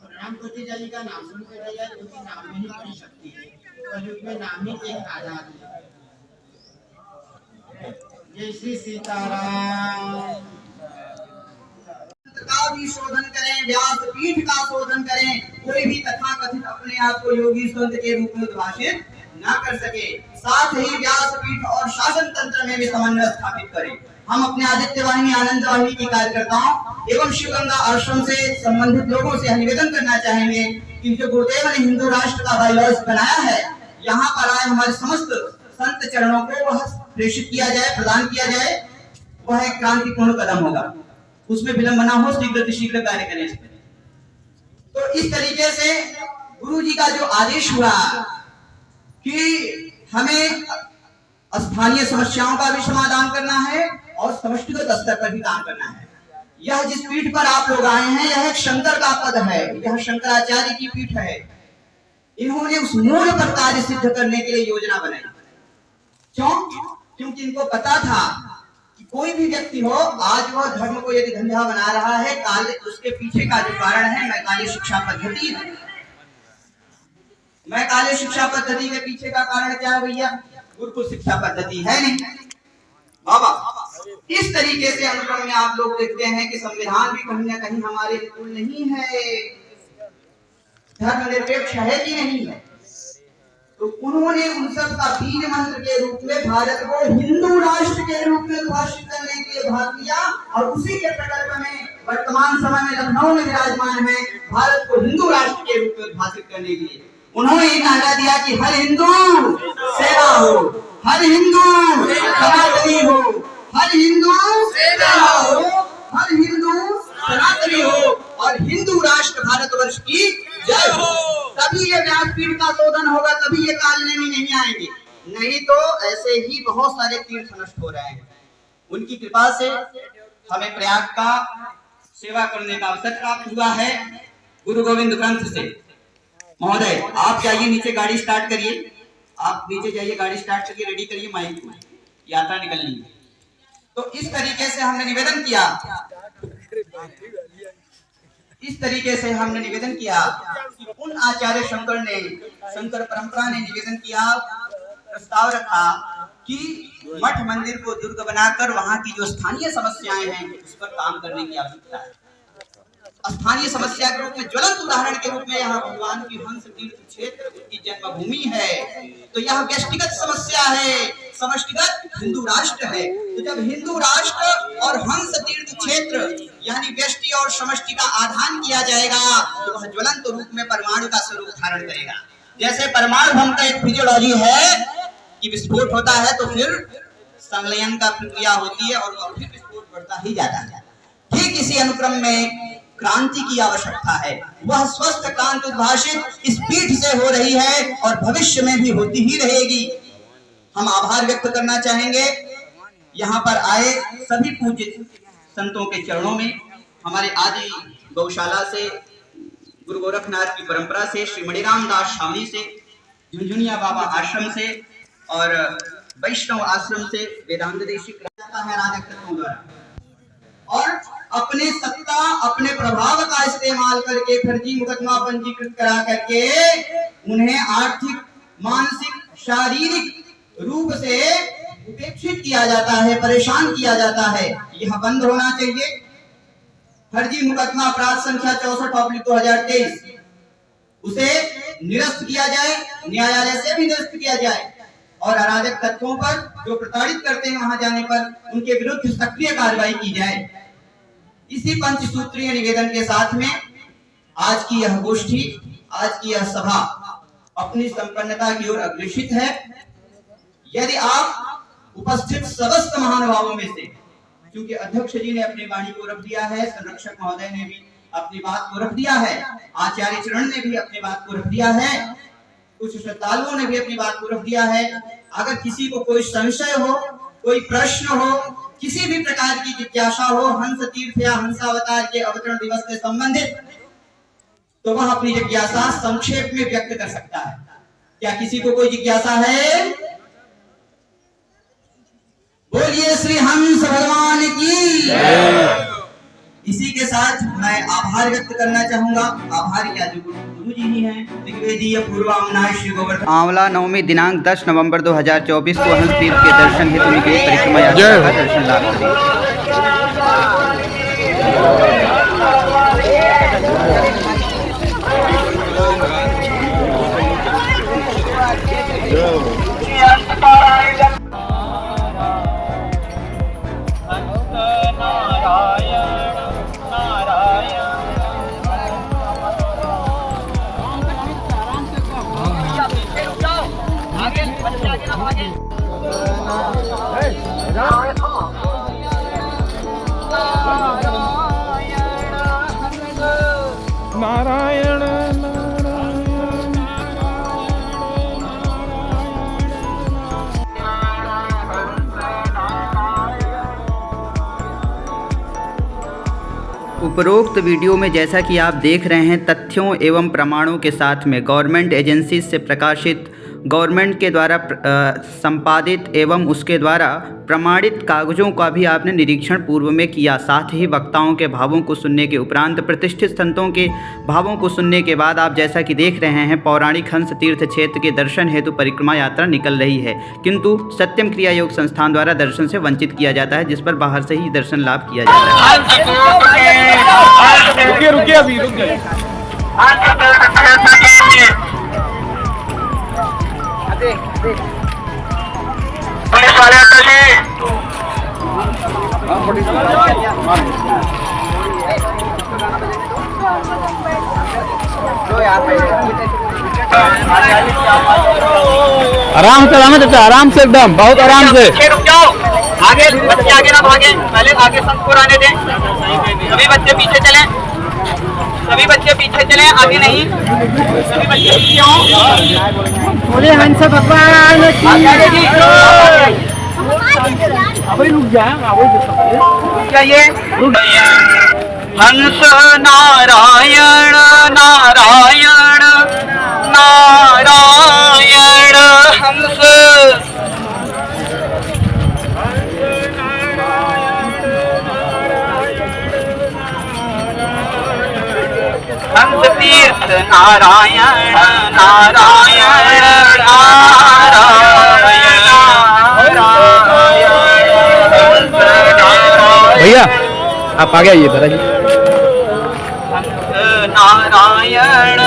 प्रणाम करते जाइएगा, नाम स्मरण करते जाइएगा, क्योंकि नाम में ही बड़ी शक्ति है। कलयुग में नाम ही एक आधार है। जय श्री सीताराम। का भी शोधन करें, व्यास पीठ का शोधन करें, कोई भी तथा कथित अपने आप को योगी संत के रूप में उद्भाषित न कर सके। साथ ही व्यास पीठ और शासन तंत्र में भी समन्वय स्थापित करें। हम अपने आदित्य वाहिनी आनंद वाहिनी की कार्यकर्ताओं एवं शिवगंगा आश्रम से संबंधित लोगों से निवेदन करना चाहेंगे कि जो गुरुदेव ने हिंदू राष्ट्र का बायलॉज बनाया है, यहाँ पर आए हमारे समस्त संत चरणों को वह प्रेषित किया जाए, प्रदान किया जाए। वह एक क्रांतिपूर्ण कदम होगा, उसमें विलंब ना हो, शीघ्र कार्य करें इस पर। तो इस तरीके से गुरु जी का जो आदेश हुआ कि हमें स्थानीय समस्याओं का भी समाधान करना है और समष्टिगत स्तर पर भी काम करना है। यह जिस पीठ पर आप लोग आए हैं, यह एक शंकर का पद है, यह शंकराचार्य की पीठ है। इन्होंने उस मूल पर कार्य सिद्ध करने के लिए योजना बनाई। क्यों? क्योंकि इनको पता था कि कोई भी व्यक्ति हो, आज वह धर्म को यदि धंधा बना रहा है, काल उसके पीछे का जो कारण है मैकाली शिक्षा पद्धति है। मैकाली शिक्षा पद्धति के पीछे का कारण क्या है भैया? गुरुकुल शिक्षा पद्धति है नहीं बाबा। इस तरीके से अनुक्रम में आप लोग देखते हैं कि संविधान भी कहीं ना कहीं हमारे अनुकूल नहीं है, धर्मनिरपेक्ष है कि नहीं है। तो उन्होंने उन सब का बीज मंत्र के रूप में भारत को हिंदू राष्ट्र के रूप में घोषित करने के लिए भाग लिया और उसी के प्रकल्प में वर्तमान समय में लखनऊ में विराजमान है भारत को हिंदू राष्ट्र के रूप में घोषित करने के लिए उन्होंने नारा दिया कि हर हिंदू सेवा हो, हर हिंदू सनातनी हो, हर हिंदू सेवा हो, हर हिंदू सनातनी हो और हिंदू राष्ट्र भारतवर्ष की जय हो। तभी ये व्यासपीठ का शोधन होगा, तभी ये कालने में नहीं आएंगे, नहीं तो ऐसे ही बहुत सारे तीर्थ नष्ट हो रहे हैं। उनकी कृपा से हमें प्रयाग का सेवा करने का अवसर प्राप्त हुआ है गुरु गोविंद ग्रंथ से। महोदय आप जाइए नीचे, गाड़ी स्टार्ट करिए, आप नीचे जाइए, गाड़ी स्टार्ट करके रेडी करिए, माइक में यात्रा निकलनी है। तो इस तरीके से हमने निवेदन किया, इस तरीके से हमने निवेदन किया कि उन आचार्य शंकर ने, शंकर परंपरा ने निवेदन किया, प्रस्ताव रखा कि मठ मंदिर को दुर्ग बनाकर वहां की जो स्थानीय समस्याएं हैं उस पर काम करने की आवश्यकता है। स्थानीय समस्या के रूप में ज्वलंत उदाहरण के रूप में यहाँ भगवान की हंस तीर्थ क्षेत्र की जन्मभूमि है, तो यह व्यक्तिगत समस्या है, समष्टिगत हिंदू राष्ट्र है। तो जब हिंदू राष्ट्र और हंस तीर्थ क्षेत्र यानी व्यष्टि और समष्टि का आधान किया जाएगा तो वह ज्वलंत रूप में परमाणु का स्वरूप धारण करेगा। जैसे परमाणु बम का एक फिजियोलॉजी है कि विस्फोट होता है तो फिर संलयन का प्रक्रिया होती है और फिर विस्फोट बढ़ता ही जाता है। ठीक इसी अनुक्रम में क्रांति की आवश्यकता है, वह स्वस्थ क्रांति उद्भाषित इस पीठ से हो रही है और भविष्य में भी होती ही रहेगी। हम आभार व्यक्त करना चाहेंगे यहाँ पर आए सभी पूज्य संतों के चरणों में, हमारे आदि गौशाला से, गुरु गोरखनाथ की परंपरा से, श्री मणिराम दास छावनी से, झुंझुनिया बाबा आश्रम से और वैष्णव आश्रम से वेदांत देशी जाता है राजक तत्वों द्वारा, और अपने सत्ता अपने प्रभाव का इस्तेमाल करके फर्जी मुकदमा पंजीकृत करा करके उन्हें आर्थिक, मानसिक, शारीरिक रूप से उपेक्षित किया जाता है, परेशान किया जाता है। यह बंद होना चाहिए। फर्जी मुकदमा अपराध संख्या 64/2023 उसे निरस्त किया जाए, न्यायालय से भी निरस्त किया जाए और अराजक तत्वों पर जो प्रताड़ित करते हैं वहां जाने पर उनके विरुद्ध सक्रिय कार्रवाई की जाए। इसी पंचसूत्रीय निवेदन के साथ में आज की यह गोष्ठी, आज की यह सभा अपनी संपन्नता की ओर अग्रसित है। यदि आप उपस्थित समस्त महानुभावों में से, क्योंकि अध्यक्ष जी ने अपनी वाणी को रख दिया है, संरक्षक महोदय ने भी अपनी बात को रख दिया है, आचार्य चरण ने भी अपनी बात को रख दिया है, कुछ श्रद्धालुओं ने भी अपनी बात को रख दिया है। अगर किसी को कोई संशय हो, कोई प्रश्न हो किसी भी प्रकार की जिज्ञासा हो हंस तीर्थ या हंसावतार के अवतरण दिवस से संबंधित, तो वह अपनी जिज्ञासा संक्षेप में व्यक्त कर सकता है। क्या किसी को कोई जिज्ञासा है? बोलिए श्री हंस भगवान की। इसी के साथ मैं आभार व्यक्त करना चाहूंगा। आभार क्या, जो गुरु जी ही हैं, ऋग्वेदीय पूर्वामनाय श्री गोवर्धन। आंवला नवमी दिनांक 10 नवंबर 2024 को हंस तीर्थ के दर्शन हेतु निकली परिक्रमा यात्रा का दर्शन लाभ करें। नारायण उपरोक्त वीडियो में जैसा कि आप देख रहे हैं, तथ्यों एवं प्रमाणों के साथ में गवर्नमेंट एजेंसी से प्रकाशित, गवर्नमेंट के द्वारा संपादित एवं उसके द्वारा प्रमाणित कागजों का भी आपने निरीक्षण पूर्व में किया। साथ ही वक्ताओं के भावों को सुनने के उपरांत प्रतिष्ठित संतों के भावों को सुनने के बाद आप जैसा कि देख रहे हैं, पौराणिक हंस तीर्थ क्षेत्र के दर्शन हेतु परिक्रमा यात्रा निकल रही है, किंतु सत्यम क्रिया योग संस्थान द्वारा दर्शन से वंचित किया जाता है, जिस पर बाहर से ही दर्शन लाभ किया जाता है। रुकिए अभी रुकिए। आराम से चाचा, आराम से, एकदम बहुत आराम से। रुक जाओ, आगे बच्चे आगे ना भागे, पहले आगे संत को रहने दें। सभी बच्चे पीछे चलें, सभी बच्चे पीछे चलें, आगे नहीं, सभी बच्चे पीछे हों। बोले हंस भगवान की। अभी रुक जाइए। हंस नारायण नारायण नारायण हंस। हंस तीर्थ नारायण नारायण भैया आप आगे आइए दादाजी। नारायण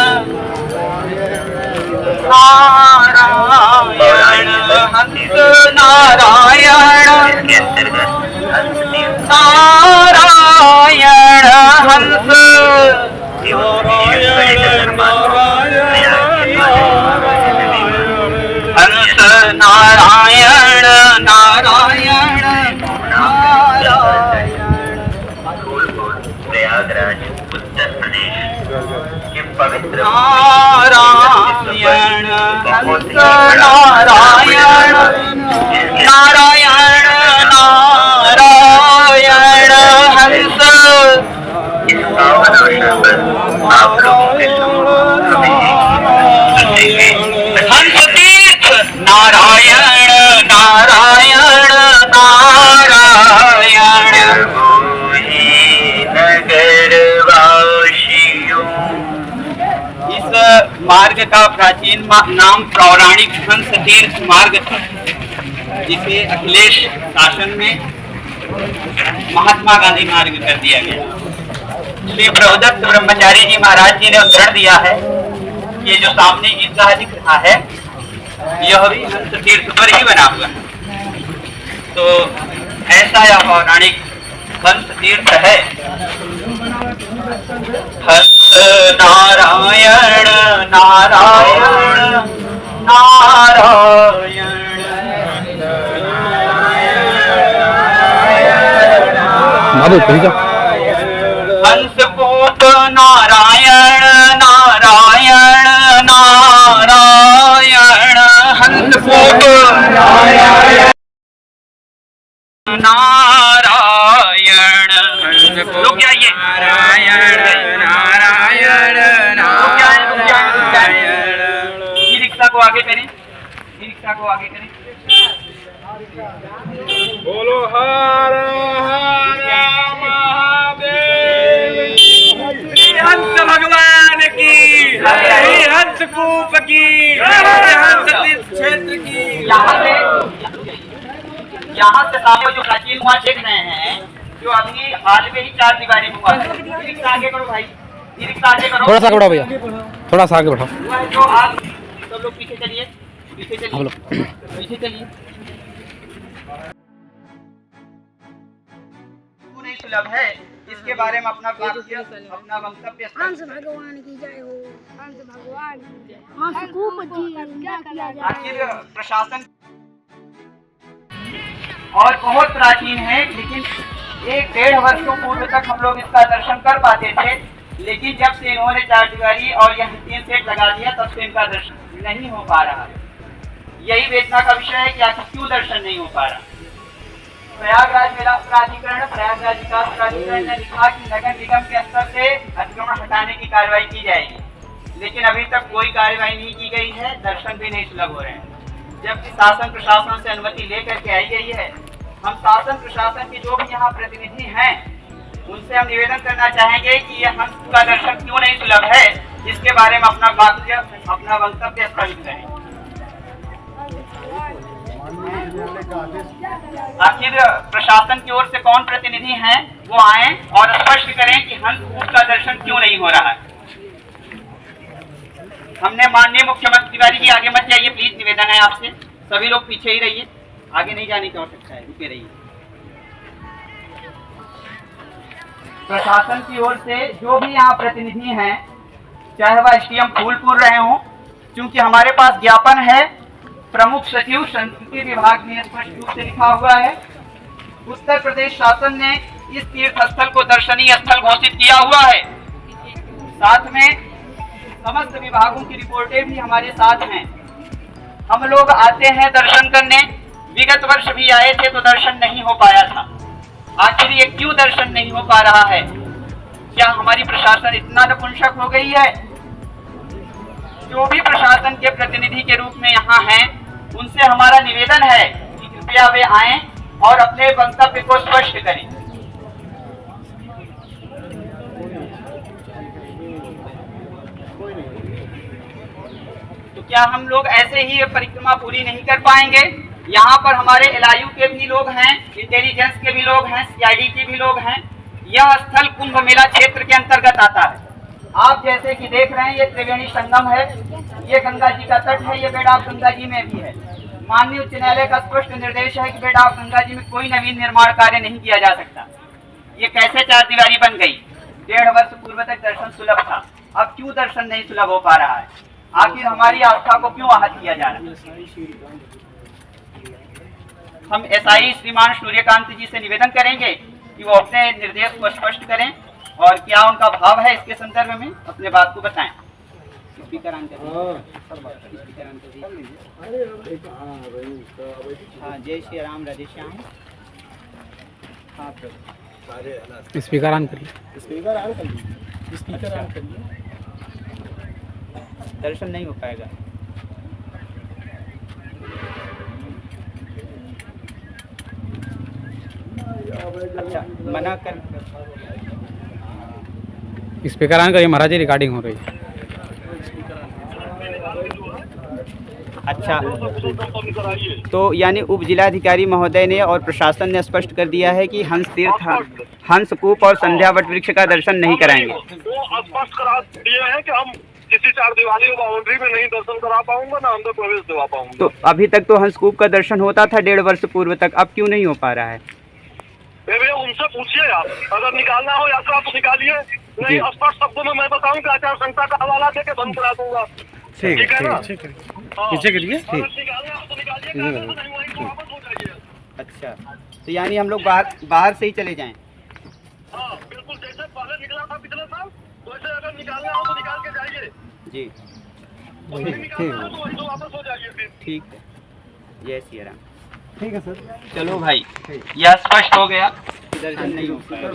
नारायण हंस नारायण नारायण हंस। हंस नारायण नारायण प्रयागराज उत्तर प्रदेश के पवित्र नारायण हंस नारायण नारायण नारायण हंस। इस पावन अवसर पर आप लोगों के हंस तीर्थ नारायण नारायण नारायण इस मार्ग का प्राचीन नाम पौराणिक हंस तीर्थ मार्ग था, जिसे अखिलेश शासन में महात्मा गांधी मार्ग कर दिया गया। श्री प्रभुदत्त ब्रह्मचारी जी महाराज जी ने उद्धरण दिया है। ये जो सामने ईदगाह दिख रहा है, यह भी हंस तीर्थ पर ही बना हुआ है। तो ऐसा यह पौराणिक हंस तीर्थ है। हंस नारायण नारायण नारायण हंस पूत नारायण नारायण नारायण हंस पूत नारायण। रुक जाइए, ई रिक्शा को आगे करें, ई रिक्शा को आगे करें। बोलो हर हर महादेव, श्री हंस भगवान की, श्री हंस कूप की, हंस तीर्थ क्षेत्र की। यहाँ से सामने जो प्राचीन वहाँ देख रहे हैं, जो अभी हाल में ही 4 दीवारी हुआ है। ई रिक्शा आगे करो भाई, ई रिक्शा आगे करो। थोड़ा सा आगे बढ़ाओ भैया, थोड़ा सा आगे बढ़ाओ। जो आप सब लोग पीछे चलिए, पीछे चलिए, पीछे चलिए। नहीं सुलभ है, इसके बारे में अपना वाक्य, अपना वक्तव्य। हंस भगवान की जय हो, हंस भगवान की जय। हंस खूब क्या किया जाए। आखिर प्रशासन और बहुत प्राचीन है, लेकिन 1-1.5 वर्षों पूर्व तक हम लोग इसका दर्शन कर पाते थे, लेकिन जब से इन्होंने 4 दीवारी और यहाँ 3 सेट लगा दिया, तब से इनका दर्शन नहीं हो पा रहा है। यही वेदना का विषय है कि आखिर क्यों दर्शन नहीं हो पा रहा। प्रयागराज मेला प्राधिकरण, प्रयागराज विकास प्राधिकरण ने लिखा कि नगर निगम के स्तर से अतिक्रमण हटाने की कार्रवाई की जाएगी, लेकिन अभी तक कोई कार्रवाई नहीं की गई है, दर्शन भी नहीं सुलभ हो रहे हैं। जबकि शासन प्रशासन से अनुमति लेकर के आई गई है। हम शासन प्रशासन के जो भी यहाँ प्रतिनिधि हैं, उनसे हम निवेदन करना चाहेंगे कि ये हंस का दर्शन क्यों नहीं सुलभ है, इसके बारे में अपना वाक्य, अपना वक्तव्य स्पष्ट करें। आखिर प्रशासन की ओर से कौन प्रतिनिधि हैं, वो आए और स्पष्ट करें कि हंस कूप का दर्शन क्यों नहीं हो रहा है। हमने माननीय मुख्यमंत्री तिवारी जी आगे मत जाइए प्लीज, निवेदन है आपसे, सभी लोग पीछे ही रहिए, आगे नहीं जाने की आवश्यकता है, रुके रहिए। प्रशासन की ओर से जो भी यहाँ प्रतिनिधि हैं, चाहे वह एसडीएम फूलपुर रहे हों, क्योंकि हमारे पास ज्ञापन है, प्रमुख सचिव संस्कृति विभाग में स्पष्ट रूप से लिखा हुआ है, उत्तर प्रदेश शासन ने इस तीर्थ स्थल को दर्शनीय स्थल घोषित किया हुआ है। साथ में समस्त विभागों की रिपोर्टें भी हमारे साथ हैं। हम लोग आते हैं दर्शन करने, विगत वर्ष भी आए थे तो दर्शन नहीं हो पाया था। आखिर ये क्यों दर्शन नहीं हो पा रहा है? क्या हमारी प्रशासन इतना नपुंसक हो गई है? जो भी प्रशासन के प्रतिनिधि के रूप में यहाँ हैं, उनसे हमारा निवेदन है कि कृपया वे आएं और अपने वक्तव्य को स्पष्ट करें। तो क्या हम लोग ऐसे ही ये परिक्रमा पूरी नहीं कर पाएंगे? यहाँ पर हमारे एलआईयू के भी लोग हैं, इंटेलिजेंस के भी लोग हैं, सीआईडी के भी लोग हैं। यह स्थल कुंभ मेला क्षेत्र के अंतर्गत आता है। आप जैसे कि देख रहे हैं, ये त्रिवेणी संगम है, ये गंगा जी का तट है, ये बेड ऑफ गंगा जी में भी है। माननीय उच्च न्यायालय का स्पष्ट निर्देश है कि बेड ऑफ गंगा जी में कोई नवीन निर्माण कार्य नहीं किया जा सकता। ये कैसे 4 दीवारी बन गई? 1.5 वर्ष पूर्व तक दर्शन सुलभ था, अब क्यों दर्शन नहीं सुलभ हो पा रहा है? आखिर हमारी आस्था को क्यों आहत किया जा रहा है? हम एसआई श्रीमान सूर्यकांत जी से निवेदन करेंगे कि वो अपने निर्देश को स्पष्ट करें और क्या उनका भाव है इसके संदर्भ में अपने बात को बताएं। स्पीकर ऑन कर दीजिए। हाँ, जय श्री राम, राधे श्याम। हाँ प्रभु, स्पीकर ऑन करिए, स्पीकर ऑन करिए, स्पीकर ऑन करिए। दर्शन नहीं हो पाएगा। अच्छा, मना कर। स्पीकर ऑन करिए महाराज जी, रिकॉर्डिंग हो रही है। अच्छा, तो यानी उप जिलाधिकारी महोदय ने और प्रशासन ने स्पष्ट कर दिया है कि हंस तीर्थ, हंस कूप और संध्या वट वृक्ष का दर्शन नहीं कराएंगे। वो स्पष्ट करा दिए हैं कि हम किसी 4 दीवारी बाउंड्री में नहीं दर्शन करा पाऊंगा, ना अंदर प्रवेश दिवा पाऊंगा। तो अभी तक तो हंस कूप का दर्शन होता था 1.5 वर्ष पूर्व तक, अब क्यों नहीं हो पा रहा है? भैया उनसे पूछिए आप, अगर निकालना हो यात्रा तो निकालिए, नहीं स्पष्ट शब्दों में मैं बताऊं कि आचार संहिता का हवाला देके बंद करा दूंगा। ठीक है ना? पीछे करिए। अच्छा, तो यानी हम लोग बाहर से ही चले जाएं? हाँ बिल्कुल, जैसे पहले निकला था पिछले साल, वैसे अगर निकालना हो तो निकाल के जाइए जी। नहीं निकालना हो तो वही तो वापस हो जाइए फिर। ठीक है, जय श्री राम। ठीक है सर। चलो भाई, यह स्पष्ट हो गया। दर्शन नहीं हो पाया।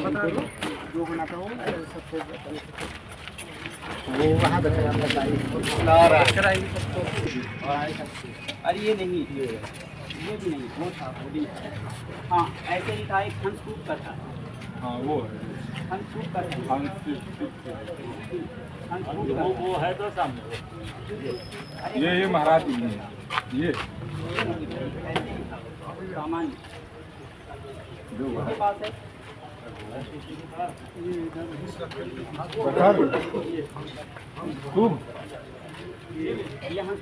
जो बनाता हूँ वो वहाँ बताया अरे ये नहीं, ये भी नहीं, वो था, वो भी हाँ ऐसे ही था, एक हंसकूप का था। हाँ वो है हंसकूप का था। वो है तो सामने ये महाराज जी ने ये सामान्य पास है। खूब यहाँ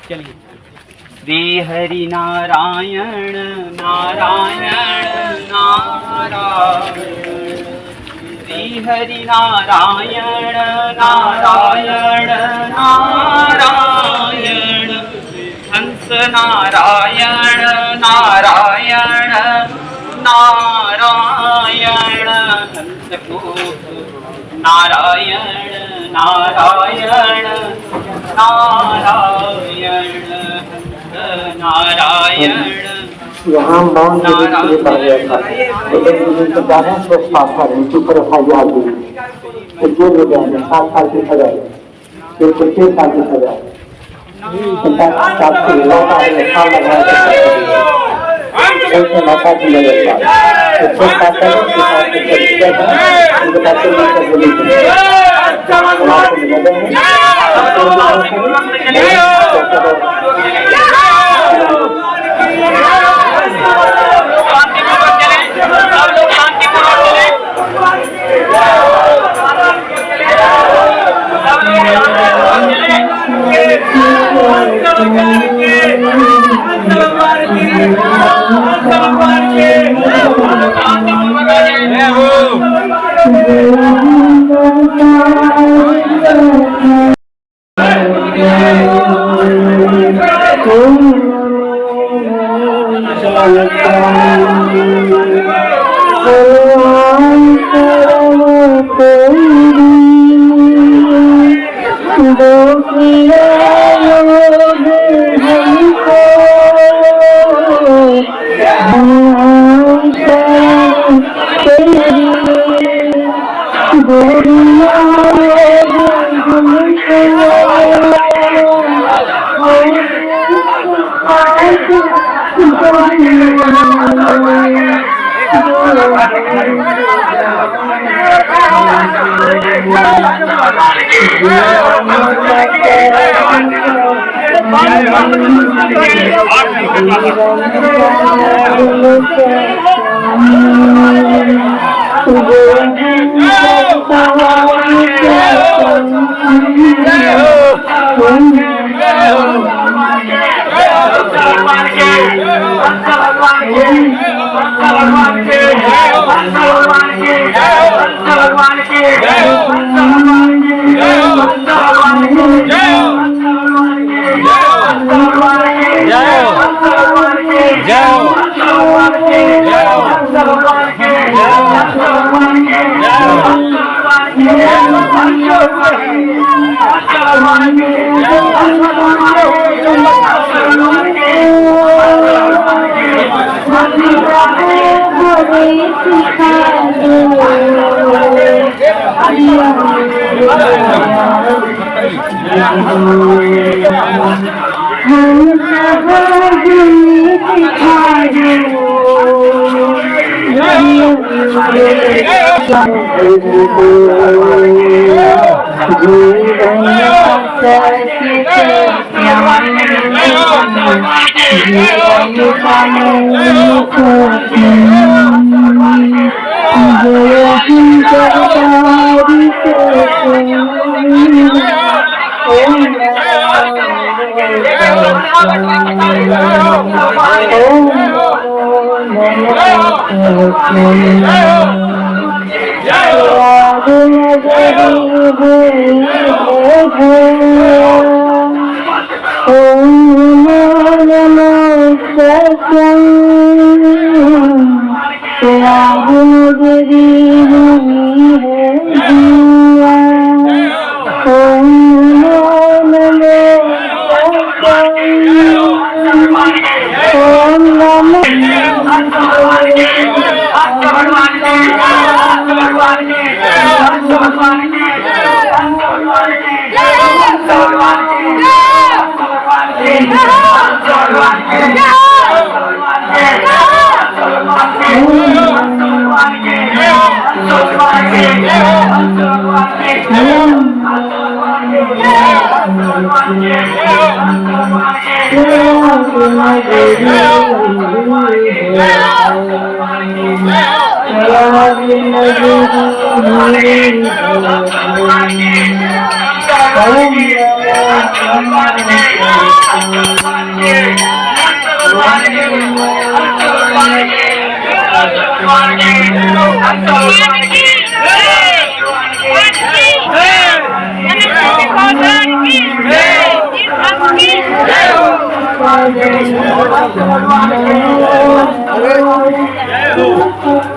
चलिए। श्री हरि नारायण नारायण नारायण, श्री हरि नारायण नारायण नारायण, हंस नारायण नारायण नारायण, हंस को नारायण नारायण नारायण, नारायण। यहाँ मौन के लिए पड़ गया था, लेकिन मुझे 11 वर्ष पास था ऋतु पर याद हुई तो जेल हो गया, 7 साल की सजा, फिर 6 साल की सजा, 7 साल की लौटा साल लगा माता की नजर था, 6 साल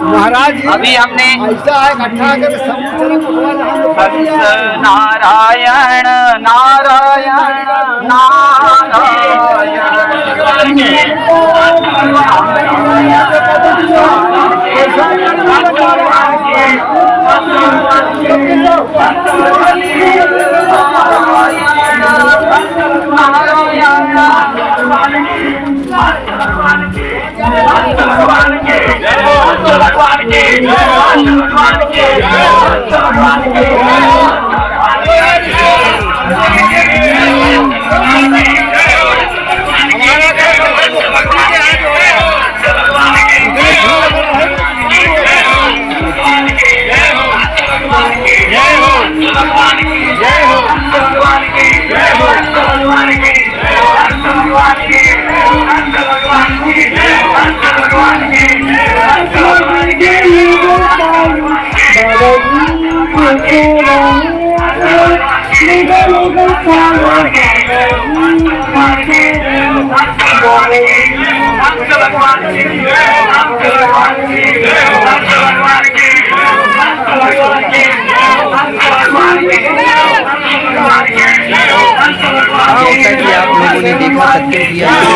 महाराज अभी हमने ऐसा है इकट्ठा कर नारायण नारायण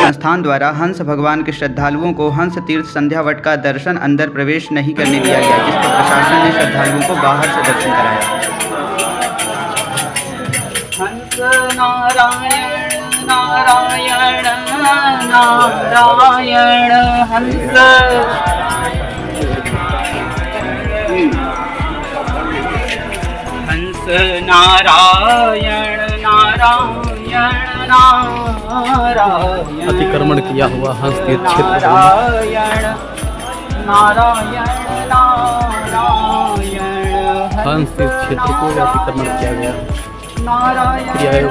संस्थान द्वारा हंस भगवान के श्रद्धालुओं को हंस तीर्थ संध्या वट का दर्शन अंदर प्रवेश नहीं करने दिया गया, जिस पर प्रशासन ने श्रद्धालुओं को बाहर से दर्शन कराया। हंस नारायण नारायण नारायण हंस हंस नारायण नारायण नारायण अतिक्रमण किया हुआ हंस तीर्थ क्षेत्र नारायण नारायण नारायण हंस तीर्थ क्षेत्र को अतिक्रमण किया गया नारायण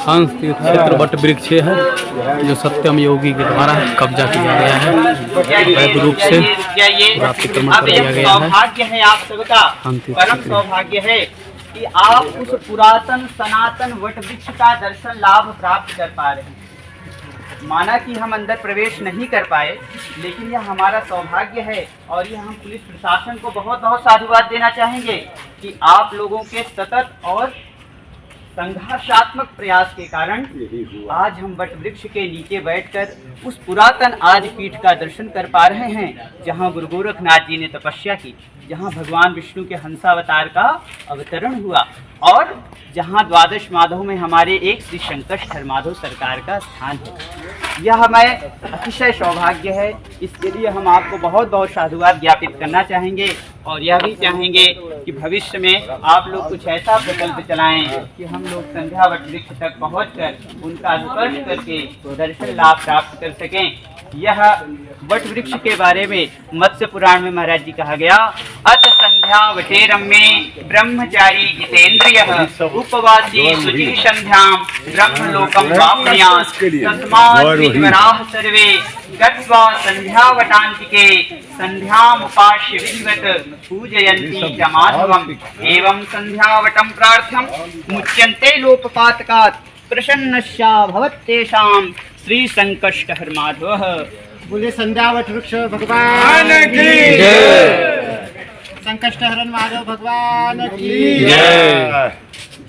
हंस तीर्थ क्षेत्र वट वृक्ष है जो सत्यम योगी के द्वारा कब्जा किया गया है, वैध रूप से अतिक्रमण कर दिया गया है। सौभाग्य है आप सबका, परम सौभाग्य है कि आप उस पुरातन सनातन वट वृक्ष का दर्शन लाभ प्राप्त कर पा रहे हैं। माना कि हम अंदर प्रवेश नहीं कर पाए, लेकिन यह हमारा सौभाग्य है और यह हम पुलिस प्रशासन को बहुत बहुत साधुवाद देना चाहेंगे कि आप लोगों के सतत और संघर्षात्मक प्रयास के कारण आज हम वट वृक्ष के नीचे बैठकर उस पुरातन आदि पीठ का दर्शन कर पा रहे हैं, जहां गुरु गोरखनाथ जी ने तपस्या की, जहां भगवान विष्णु के हंसावतार का अवतरण हुआ और जहां द्वादश माधव में हमारे एक श्री शंकर माधव सरकार का स्थान है। यह हमें अतिशय सौभाग्य है। इसके लिए हम आपको बहुत बहुत साधुवाद ज्ञापित करना चाहेंगे और यह भी चाहेंगे कि भविष्य में आप लोग कुछ ऐसा प्रकल्प चलाएं कि हम लोग संध्या वट वृक्ष तक पहुँचकर उनका स्पर्श करके दर्शन लाभ प्राप्त कर सकें। यह वट वृक्ष के बारे में मत्स्य पुराण में महाराज जी कहा गया, अत संध्या वटेरम में ब्रह्मचारी जितेंद्रियः उपवासी शुचि संध्याम ब्रह्मलोकम वाप्नुयात् तस्मात् विद्वराः सर्वे गत्वा संध्यावटान्तिके संध्यामुपास्य विधिवत् पूजयन्ति च माधवम् एवं संध्यावटं प्रार्थ्यं मुच्यन्ते लोकपातकात् प्रसन्नस्या भवत्येषां श्री संकष्टहर माधवः। बोले संध्यावट वृक्ष भगवान की जय, संकष्टहरण माधव भगवान की जय।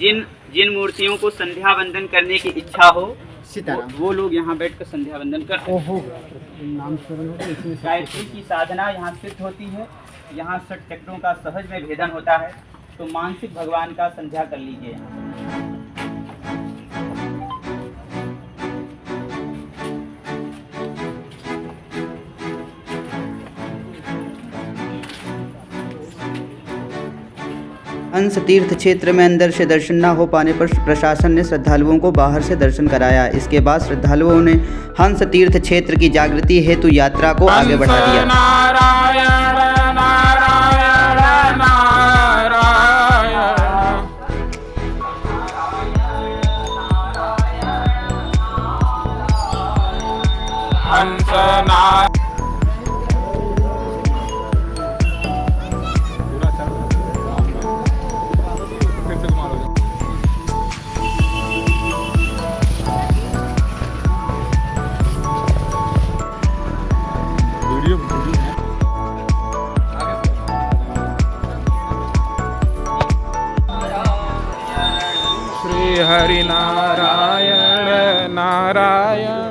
जिन मूर्तियों को संध्या वंदन करने की इच्छा हो वो लोग यहाँ बैठकर संध्या वंदन करते हैं। गायत्री की साधना यहाँ सिद्ध होती है। यहाँ 6 चक्रों का सहज में भेदन होता है, तो मानसिक भगवान का संध्या कर लीजिए। हंस तीर्थ क्षेत्र में अंदर से दर्शन न हो पाने पर प्रशासन ने श्रद्धालुओं को बाहर से दर्शन कराया। इसके बाद श्रद्धालुओं ने हंस तीर्थ क्षेत्र की जागृति हेतु यात्रा को आगे बढ़ा दिया। नारायण नारायण नारायण हंस नारायण। श्री हरि नारायण नारायण।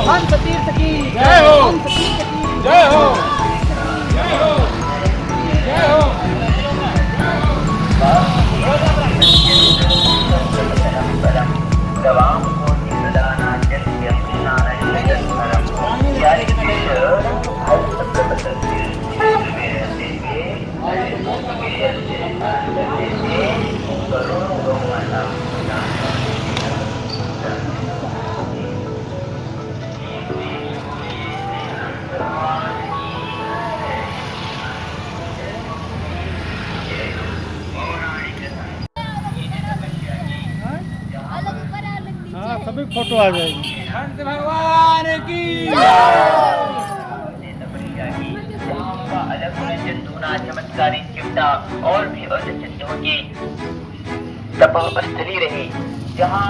हंस तीर्थ की जय हो, हंस तीर्थ की जय हो, जय हो, जय हो। सभी फोटो आ जाएगी। हंस भगवान की चमत्कारी चिंता और भी सिद्धों की तपस्थली रही, जहाँ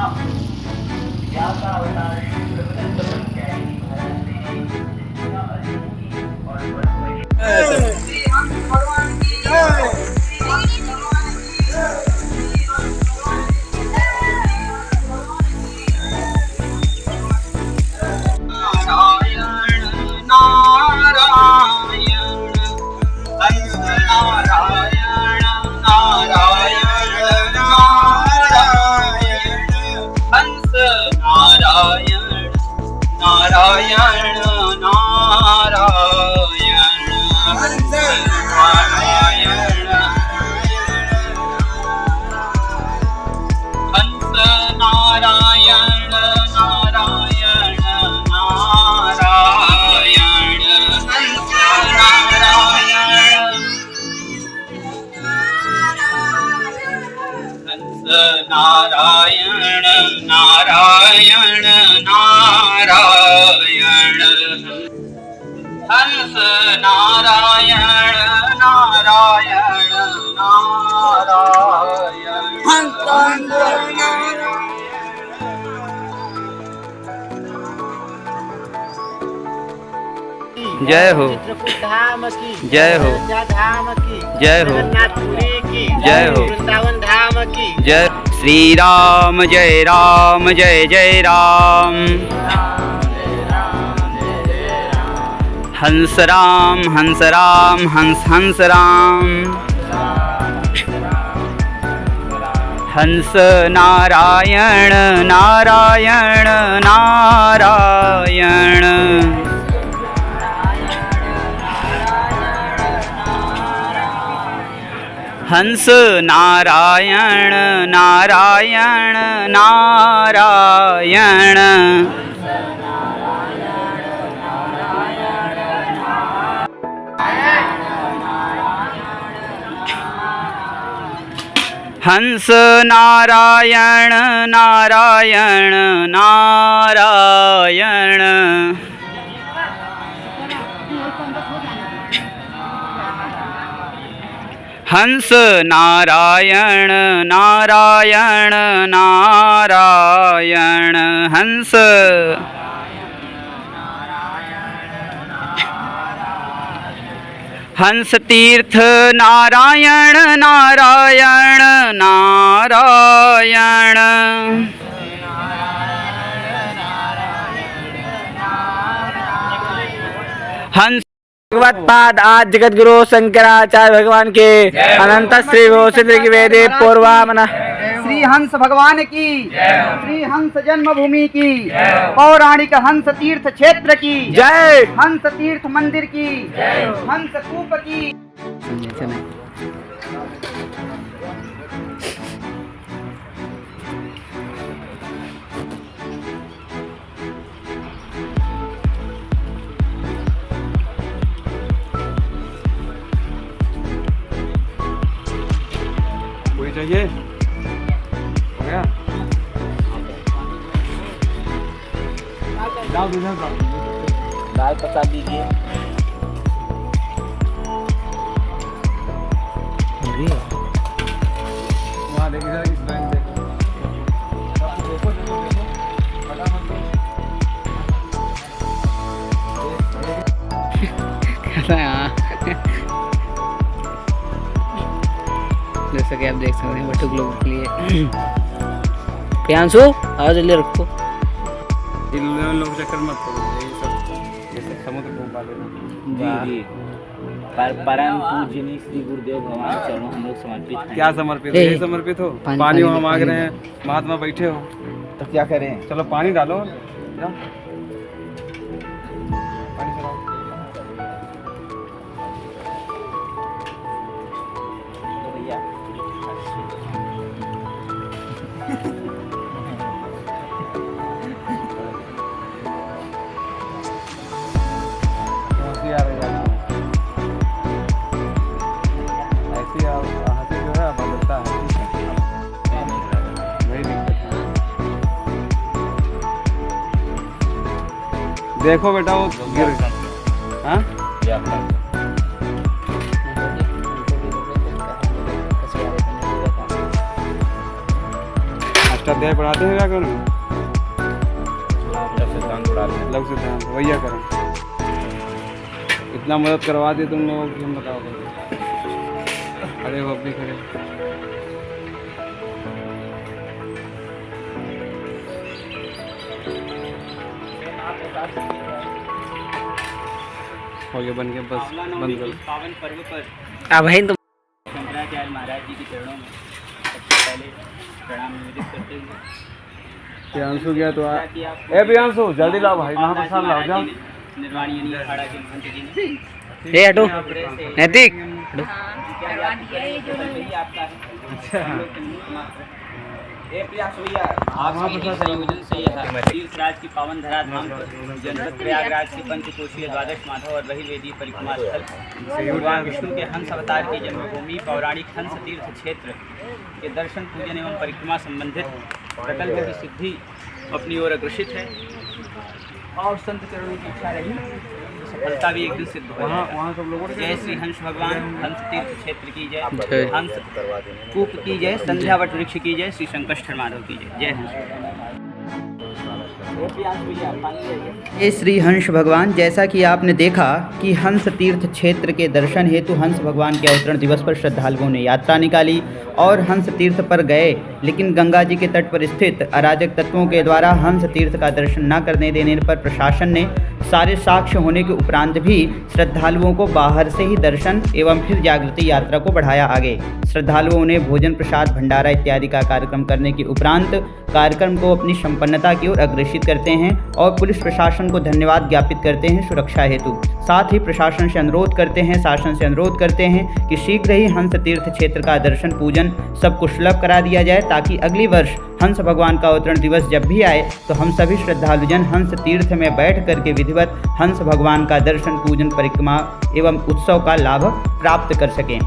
नारायण नारायण नारायण हंस नारायण नारायण नारायण हंस जय हो, धाम की जय हो, धाम की जय हो। जगन्नाथपुरी की जय हो। वृंदावन धाम की जय श्री राम जय जय राम। हंस राम हंस राम हंस हंस राम। हंस नारायण नारायण नारायण। हंस नारायण नारायण नारायण। हंस नारायण नारायण नारायण। हंस नारायण नारायण नारायण। हंस हंस तीर्थ नारायण नारायण नारायण। हंस भगवत पाद आज जगत गुरु शंकराचार्य भगवान के अनंत श्री घोषित वेदे पूर्वामना। श्री हंस भगवान की, श्री हंस जन्मभूमि की, पौराणिक हंस तीर्थ क्षेत्र की जय। हंस तीर्थ मंदिर की, हंस कूप की। कोई चाहिए? हो गया? दाल पका दीजिए। वहाँ देखिए इस बैंक से। कैसा है? हाँ, जैसा कि आप देख सकते हैं बटुक लोगों के लिए। प्रियांशु आओ जल्दी रखो। इन लोग चक्कर मत करो, ये सब समुद्र घूम पाते हैं। जी। परम पूजनीय श्री गुरुदेव भगवान चरणों हम लोग समर्पित हैं। क्या समर्पित हो? यही समर्पित हो। पानी वहाँ मांग रहे हैं, महात्मा बैठे हो तो क्या करें? चलो पानी डालो। जाओ। पानी चलाओ। भैया ऐसे आप यहाँ से जो है बदलता है, वही दिक्कत है। देखो बेटा वो गिर। हाँ अष्टाध्याय पढ़ाते हैं व्याकरण में? लघु सिद्धांत वही करें। इतना मदद करवा दी तुम लोगों की, हम बताओ। अरे वो भी खड़े। हो गया बन गया, बस बंद करो। पावन पर्व पर अब है तो शंकराचार्य महाराज जी के चरणों में सबसे पहले प्रणाम निवेदित करते हुए प्रियांशु गया तो प्रियांशु जल्दी लाओ भाई, महाप्रसाद लाओ जाओ। निर्वाणी यानी अखाड़ा के महंत जी ने ये हटो नैतिक संयोजन से यह तीर्थराज की पावन धरा धाम जनपद प्रयागराज के पंचकोशीय द्वादश माधव और बहिर्वेदीय परिक्रमा स्थल भगवान विष्णु के हंस अवतार की जन्मभूमि पौराणिक हंस तीर्थ क्षेत्र के दर्शन पूजन एवं परिक्रमा संबंधित प्रकल्प की सिद्धि अपनी ओर अग्रसित है और संत चरणों की इच्छा रही तो सफलता भी एक दिन सिद्ध हो जाएगी। जय श्री हंस भगवान, हंस तीर्थ क्षेत्र की जय, हंस कूप की जय, संध्यावट वृक्ष की जय, श्री संकष्टहर माधव की जय। जय हंस। ये श्री हंस भगवान, जैसा कि आपने देखा कि हंस तीर्थ क्षेत्र के दर्शन हेतु हंस भगवान के अवतरण दिवस पर श्रद्धालुओं ने यात्रा निकाली और हंस तीर्थ पर गए, लेकिन गंगा जी के तट पर स्थित अराजक तत्वों के द्वारा हंस तीर्थ का दर्शन न करने देने पर प्रशासन ने सारे साक्ष्य होने के उपरांत भी श्रद्धालुओं को बाहर से ही दर्शन एवं फिर जागृति यात्रा को बढ़ाया आगे। श्रद्धालुओं ने भोजन प्रसाद भंडारा इत्यादि का कार्यक्रम करने के उपरांत कार्यक्रम को अपनी संपन्नता की ओर अग्रसित करते हैं और पुलिस प्रशासन को धन्यवाद ज्ञापित करते हैं सुरक्षा हेतु। साथ ही प्रशासन से अनुरोध करते हैं, शासन से अनुरोध करते हैं कि शीघ्र ही हंस तीर्थ क्षेत्र का दर्शन पूजन सबको सुलभ करा दिया जाए, ताकि अगली वर्ष हंस भगवान का अवतरण दिवस जब भी आए तो हम सभी श्रद्धालुजन हंस तीर्थ में बैठ करके विधिवत हंस भगवान का दर्शन पूजन परिक्रमा एवं उत्सव का लाभ प्राप्त कर सकें।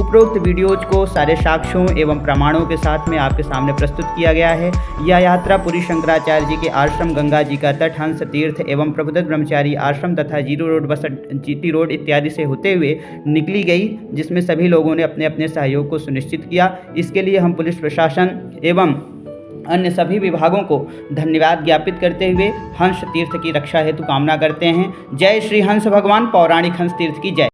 उपरोक्त वीडियोज को सारे साक्ष्यों एवं प्रमाणों के साथ में आपके सामने प्रस्तुत किया गया है। यह यात्रा पुरी शंकराचार्य जी के आश्रम, गंगा जी का तट, हंस तीर्थ एवं प्रबुद्ध ब्रह्मचारी आश्रम तथा जीरो रोड, बस जीटी रोड इत्यादि से होते हुए निकली गई, जिसमें सभी लोगों ने अपने अपने सहयोग को सुनिश्चित किया। इसके लिए हम पुलिस प्रशासन एवं अन्य सभी विभागों को धन्यवाद ज्ञापित करते हुए हंस तीर्थ की रक्षा हेतु कामना करते हैं। जय श्री हंस भगवान, पौराणिक हंस तीर्थ की जय।